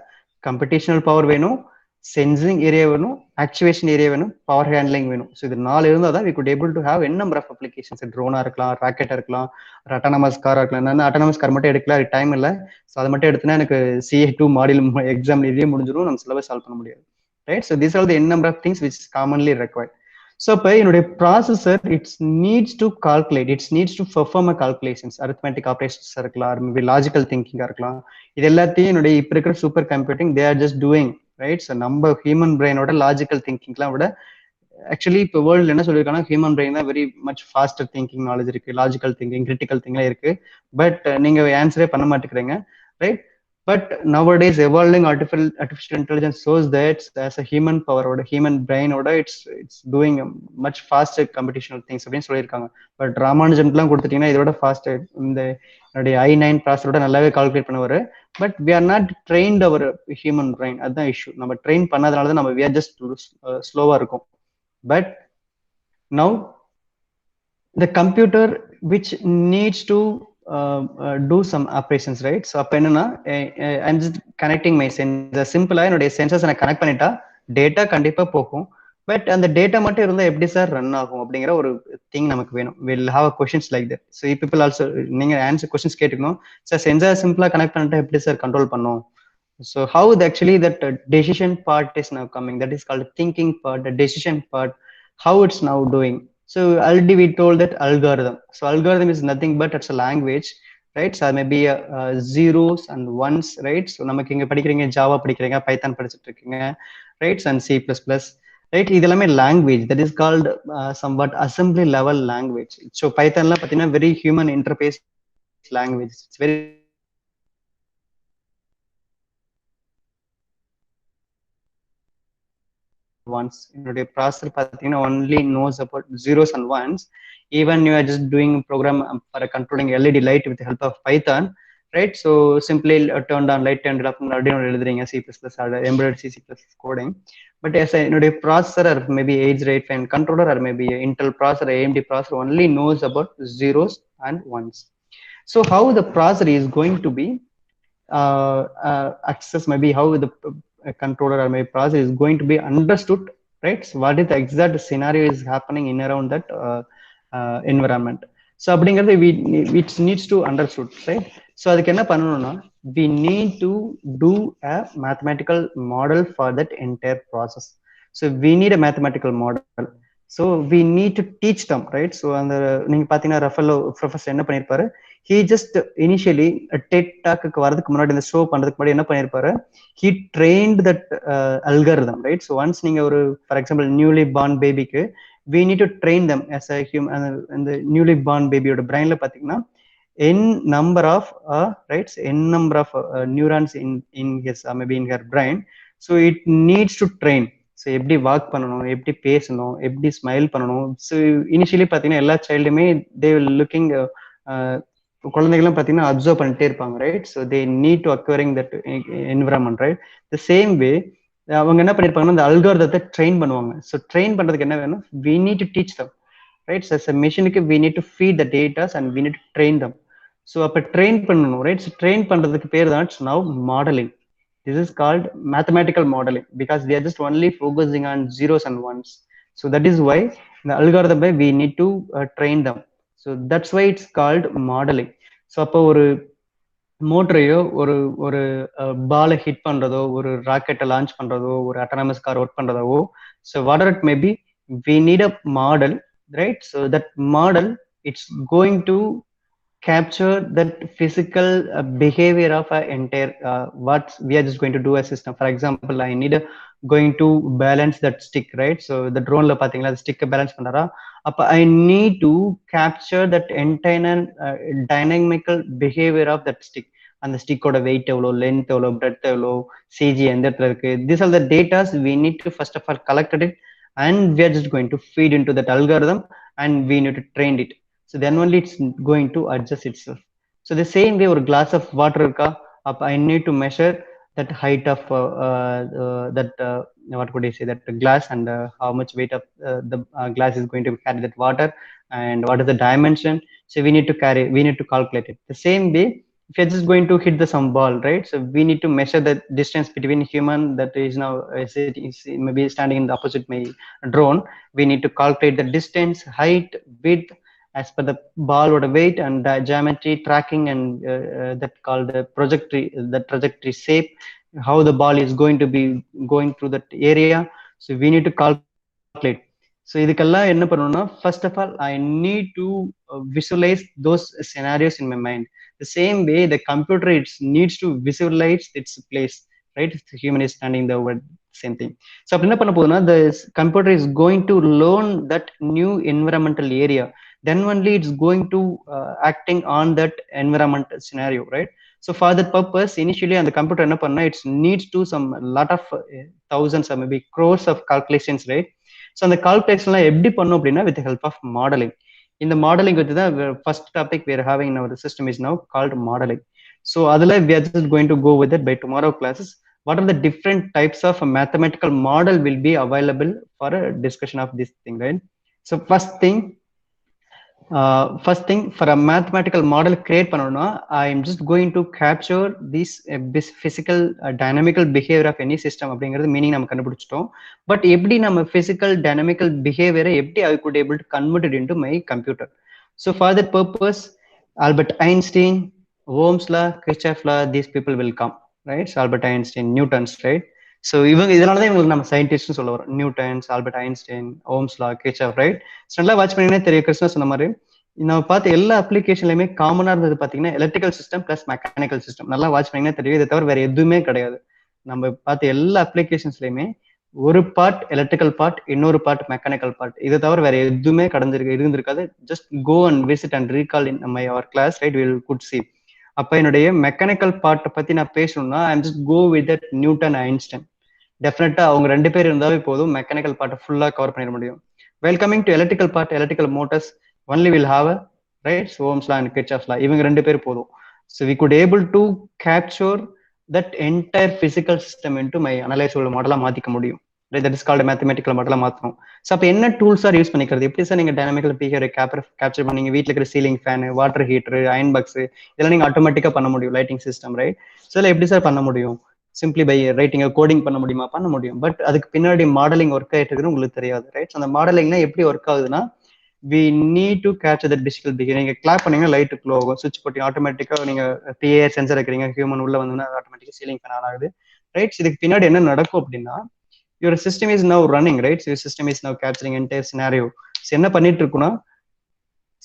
கம்ப்யூட்டேஷனல் பவர் வேணும், சென்சிங் ஏரியா வேணும், ஆக்சுவேஷன் ஏரியா வேணும், பவர் ஹேண்ட்லிங் வேணும். ஸோ இது 4 இருந்தால் தான் we could able to have n number of applications. ட்ரோனா இருக்கலாம், ராக்கெட்டா இருக்கலாம், ஒரு அட்டானமஸ் காரா இருக்கலாம். நான் அட்டானமஸ் கார் மட்டும் எடுக்கல, டைம் இல்லை. ஸோ அதை மட்டும் எடுத்துனா எனக்கு CA2 மாடியூல் எக்ஸாம் இதே முடிஞ்சிடும், நம்ம சிலபஸ் சால்வ் பண்ண முடியாது, right? So these are the n number of things which is commonly required. So இப்போ என்னுடைய processor it's needs to calculate, it's needs to perform a calculations, arithmetic operations இருக்கலாம், maybe logical திங்கிங்கா இருக்கலாம். இது எல்லாத்தையும் என்னுடைய இப்போ இருக்கிற super computing they are just doing, right? So நம்ம ஹியூமன் பிரெயினோட லாஜிக்கல் திங்கிங்லாம் விட ஆக்சுவலி இப்போ வேர்ல்டு என்ன சொல்லியிருக்காங்கன்னா ஹியூமன் பிரெயின் தான் very much pastor thinking knowledge இருக்கு, லாஜிக்கல் திங்கிங், கிரிட்டிக்கல் திங்லாம் இருக்கு. பட் நீங்க ஆன்சரே பண்ண மாட்டேங்கிறீங்க, right? But nowadays evolving artificial intelligence shows that as a human power or a human brain order it's doing much faster computational things அப்படின்னு சொல்லியிருக்காங்க. But ராமானுஜம்லாம் கொடுத்துட்டீங்கன்னா இதோட pastor இந்த என்னுடைய i9 ப்ராசஸரோட நல்லாவே கால்குலேட் பண்ணுவாரு. But we are not trained our human brain, அதுதான் issue. நம்ம ட்ரெயின் பண்ணாதனால தான் நம்ம we are just ஸ்லோவா இருக்கும். But now the computer which needs to do some operations, right? So அப்ப என்னன்னா I'm just connecting my sensor. சிம்பிளா என்னுடைய சென்சர்ஸ் நான் கனெக்ட் பண்ணிட்டா டேட்டா கண்டிப்பா போகும். பட் அந்த டேட்டா மட்டும் இருந்தா எப்படி சார் ரன் ஆகும் அப்படிங்கிற ஒரு திங் நமக்கு வேணும். Will have questions like that. So people also நீங்க ஆன்சர் கொஸ்டின்ஸ் கேட்டுக்கணும். சார் சென்சார் சிம்பிளா கனெக்ட் பண்ணிட்டா எப்படி சார் கண்ட்ரோல் பண்ணும்? So how actually that decision part is now coming, that is called thinking part, the decision part, how it's now doing. So already we told that algorithm. So algorithm is nothing but it's a language, right? So maybe zeros and ones, right? So நமக்கு இங்க படிக்கிறீங்க Java படிக்கிறீங்க, Python படிச்சுட்டு இருக்கீங்க, right? And C++, right? இதெல்லாமே language that is called somewhat assembly level language. So பைத்தான்ல பார்த்தீங்கன்னா very human interface language. It's very ones. என்னுடைய processor பார்த்தீங்கன்னா only knows about zeros and ones. Even you are just doing a program for controlling LED light with the help of Python, right? So simply turned on light, turned off, Arduino எழுதுறீங்க C++ or embedded C++ coding. But as என்னுடைய processor or maybe H85 controller or maybe Intel processor, AMD processor only knows about zeros and ones. So how the processor is going to be access, maybe how the controller or maybe processor is going to be understood, right? So what is the exact scenario is happening in around that environment. So அப்படிங்கிறது which needs to understood, right? So அதுக்கு என்ன பண்ணணும்னா we need to do a mathematical model for that entire process. So we need a mathematical model. So we need to teach them, right? So அந்த நீங்க பாத்தீங்கன்னா Ruffalo professor என்ன பண்ணிருப்பாரு, he just initially TED talk வரதுக்கு முன்னாடி இந்த show பண்றதுக்கு முன்னாடி என்ன பண்ணிருப்பாரு, he trained that algorithm, right? So once நீங்க ஒரு for example newly born babyக்கு we need to train them as a human. And the newly born baby oda brain la pathina n number of right, n number of neurons in his maybe in her brain. So it needs to train. So எப்படி walk பண்ணணும், எப்படி பேசணும், எப்படி smile பண்ணணும். So initially பார்த்தீங்கன்னா எல்லா சைல்டுமே தே looking குழந்தைகளும் பார்த்தீங்கன்னா அப்சர்வ் பண்ணிட்டே இருப்பாங்க, right? So they need to அக்வரிங் that environment, right? The same way அவங்க என்ன பண்ணிருப்பாங்கன்னா அந்த அல்காரிதத்தை ட்ரெயின் பண்ணுவாங்க. ஸோ ட்ரெயின் பண்றதுக்கு என்ன வேணும், we need to teach them, right? So as a machine-க்கு we need to feed the data and we need to train them. So அப்போ train பண்ணணும், ரைட்? ஸோ ட்ரெயின் பண்றதுக்கு பேர் தான் now modeling. This is called mathematical modeling because we are just only focusing on zeros and ones. So that is why the algorithm we need to train them. So that's why it's called modeling. So அப்போ ஒரு மோட்டரையோ ஒரு ஒரு பாலை hit பண்றதோ, ஒரு ராக்கெட்டை launch பண்றதோ, ஒரு அட்டானமஸ் கார் ஒர்க் பண்றதோ, so what it may be, we need a model, right? So that model, it's going to capture that physical behavior of an entire what we are just going to do a system. For example, I need going to balance that stick, right? So the drone la pathingala the stick balance pandara, appa I need to capture that entire dynamical behavior of that stick. And the stick oda weight evlo, length evlo, breadth evlo, cg endha இடத்துல இருக்கு, these are the data we need to first of all collect it, and we are just going to feed into that algorithm and we need to train it. So then only it's going to adjust itself. So the same way, or glass of water irka, up I need to measure that height of that what could I say, that glass, and how much weight of the glass is going to carry that water, and what is the dimension. So we need to calculate it. The same way, if you're just going to hit the some ball, right? So we need to measure the distance between human that is now is maybe standing in the opposite my drone. We need to calculate the distance, height, width as per the ball or the weight, and the geometry tracking, and that called the trajectory shape, how the ball is going to be going through that area. So we need to calculate. So இதுக்கெல்லாம் என்ன பண்ணணும்னா, first of all I need to visualize those scenarios in my mind. The same way the computer it needs to visualize its place, right? The human is standing there over same thing. So அப்ப என்ன பண்ண போகுதுன்னா, the computer is going to learn that new environmental area, then only it's going to acting on that environment scenario, right? So for that purpose, initially on the computer enna panna, it needs to some lot of thousands or maybe crores of calculations, right? So அந்த calculation la எப்படி பண்ணோம் அப்படின்னா, with the help of modeling. In the modeling with the first topic we are having in our system is now called modeling. So adala we are just going to go with it by tomorrow classes. What are the different types of a mathematical model will be available for a discussion of this thing, right? So first thing for a mathematical model create பண்ணனும்னா, I am just going to capture this physical dynamical behavior of any system அப்படிங்கிறது meaning நம்ம கண்டுபிடிச்சிட்டோம். But எப்படி நம்ம physical dynamical behavior எப்படி I could able to convert it into my computer. So for that purpose, Albert Einstein, Ohm's law, Kirchhoff's law, these people will come, right? So Albert Einstein, Newton's, right? So இதனாலதான் இவங்களுக்கு நம்ம சயின்டிஸ்ட்னு சொல்ல வரோம். Newton's, Albert Einstein, Ohm's law, Kirchhoff, right? So நல்லா watch பண்ணிங்கன்னா தெரியும். கிருஷ்ணா சொன்ன மாதிரி நம்ம பார்த்த எல்லா அப்ளிகேஷன்லையுமே காமனா இருந்தது பாத்தீங்கன்னா electrical system plus mechanical system. நல்லா வாட்ச் பண்ணிங்கன்னா தெரியும். இதை தவிர வேற எதுவுமே கிடையாது. நம்ம பார்த்த எல்லா அப்ளிகேஷன்ஸ்லயுமே ஒரு பார்ட் எலக்ட்ரிக்கல் பார்ட், இன்னொரு பார்ட் மெக்கானிக்கல் பார்ட். இதை தவிர வேற எதுவுமே இருந்திருக்காது. Just go and visit and recall in my our class, right? Will good see. அப்ப என்னுடைய மெக்கானிக்கல் பார்ட்டை பத்தி நான் பேசணும்னா, I am just go with that Newton, Einstein. டெஃபினட்டா அவங்க 2 பேர் இருந்தாவே போதும் மெக்கானிக்கல் பார்ட்டை ஃபுல்லா கவர் பண்ணிட முடியும். While coming to electrical part, electrical motors only will have a right so Ohm's law and Kirchhoff's law. இவங்க 2 பேர் போதும். So we could able to capture that entire physical system into my analyzable model மாத்திக்க முடியும். Right, that is called a mathematical model மாத்தணும். So அப்ப என்ன tools R use பண்ணிக்கிறது? எப்படி சார் நீங்க டைனமிக்கல் பிஹேவியர் கேப்சர் பண்ணீங்க? வீட்ல இருக்கிற ceiling fan, water heater, iron box இதெல்லாம் நீங்க ஆட்டோமேட்டிக்கா பண்ண முடியும் லைட்டிங் சிஸ்டம், ரைட்? ஸோ இதெல்லாம் எப்படி சார் பண்ண முடியும்? சிம்பிளி பை ரைட்டிங் கோடிங் பண்ண முடியுமா? பண்ண முடியும். பட் அதுக்கு பின்னாடி மாடலிங் ஒர்க் ஆயிட்டு இருக்குன்னு உங்களுக்கு தெரியாது, ரைட்? அந்த மாடலிங்னா எப்படி ஒர்க் ஆகுதுன்னா we need to capture that physical behavior. நீங்க கிளாப் பண்ணீங்கன்னா லைட் க்ளோ ஆகும், சுவிட்ச் போட்டி ஆட்டோமேட்டிக்கா நீங்க PIR சென்சர் வைக்கிறீங்க, ஹியூமன் உள்ள வந்தோம்னா ஆட்டோமேட்டிக்கா சீலிங் ஃபேன் ஆன் ஆகுது, ரைட்? இதுக்கு பின்னாடி என்ன நடக்கும் அப்படின்னா your system is now running, right? So your system is now capturing entire scenario. So என்ன பண்ணிட்டு இருக்குன்னா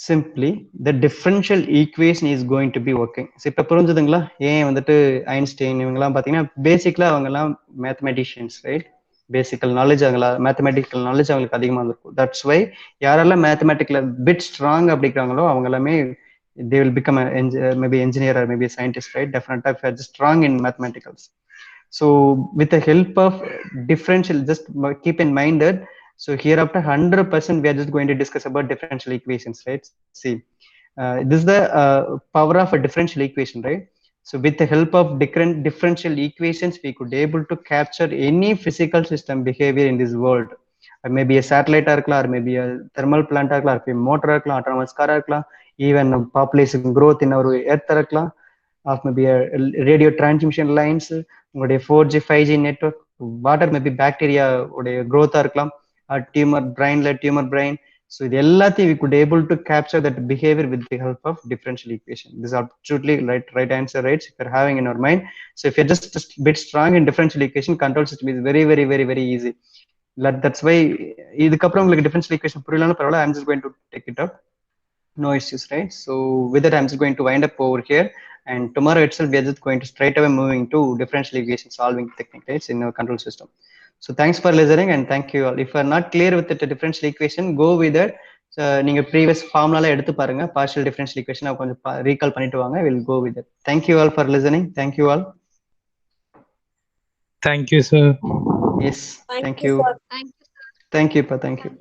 simply the differential equation is going to be working. So இப்ப புரிஞ்சுதுங்களா ஏன் வந்துட்டு ஐன்ஸ்டைன் இவங்கெல்லாம் பாத்தீங்கன்னா பேசிக்கலா அவங்கெல்லாம் mathematicians, right? Physical knowledge mathematical knowledge அவங்களுக்கு அதிகமாக இருக்கும். தட்ஸ் வை யாரெல்லாம் மேத்தமெட்டிக்கல பிட் ஸ்ட்ராங் அப்படிங்கிறாங்களோ அவங்க எல்லாமே they will become maybe engineer or maybe a scientist, right? Definitely if you're strong in mathematicals. So with the help of differential, just keep in mind that so hereafter 100% we are just going to discuss about differential equations, right? See, this is the power of a differential equation, right? So with the help of different differential equations, we could able to capture any physical system behavior in this world. Maybe a satellite or maybe a thermal plant or motor or autonomous car, even population growth in our earth or maybe a radio transmission lines, 4G 5G network, water maybe bacteria growth or tumor brain. So we could able to capture that behavior with the help of differential equation. This is absolutely right answer, right? If you're having in your mind. So if you're just a bit strong in differential equation, control system is very easy. That's why differential equation I'm just going to take it up. No issues, right? So with that, I'm just going to wind up over here, and tomorrow itself we are just going to straight away moving to differential equation solving technique, right, in our control system. So thanks for listening and thank you all. If you are not clear with the differential equation, go with that. நீங்க previous formula எடுத்து பாருங்க, partial differential equation கொஞ்சம் recall பண்ணிட்டு வாங்க. We'll go with it. Thank you all for listening. Thank you all. Thank you, sir. Yes, thank you, you. sir. Thank you. Thank you, thank you.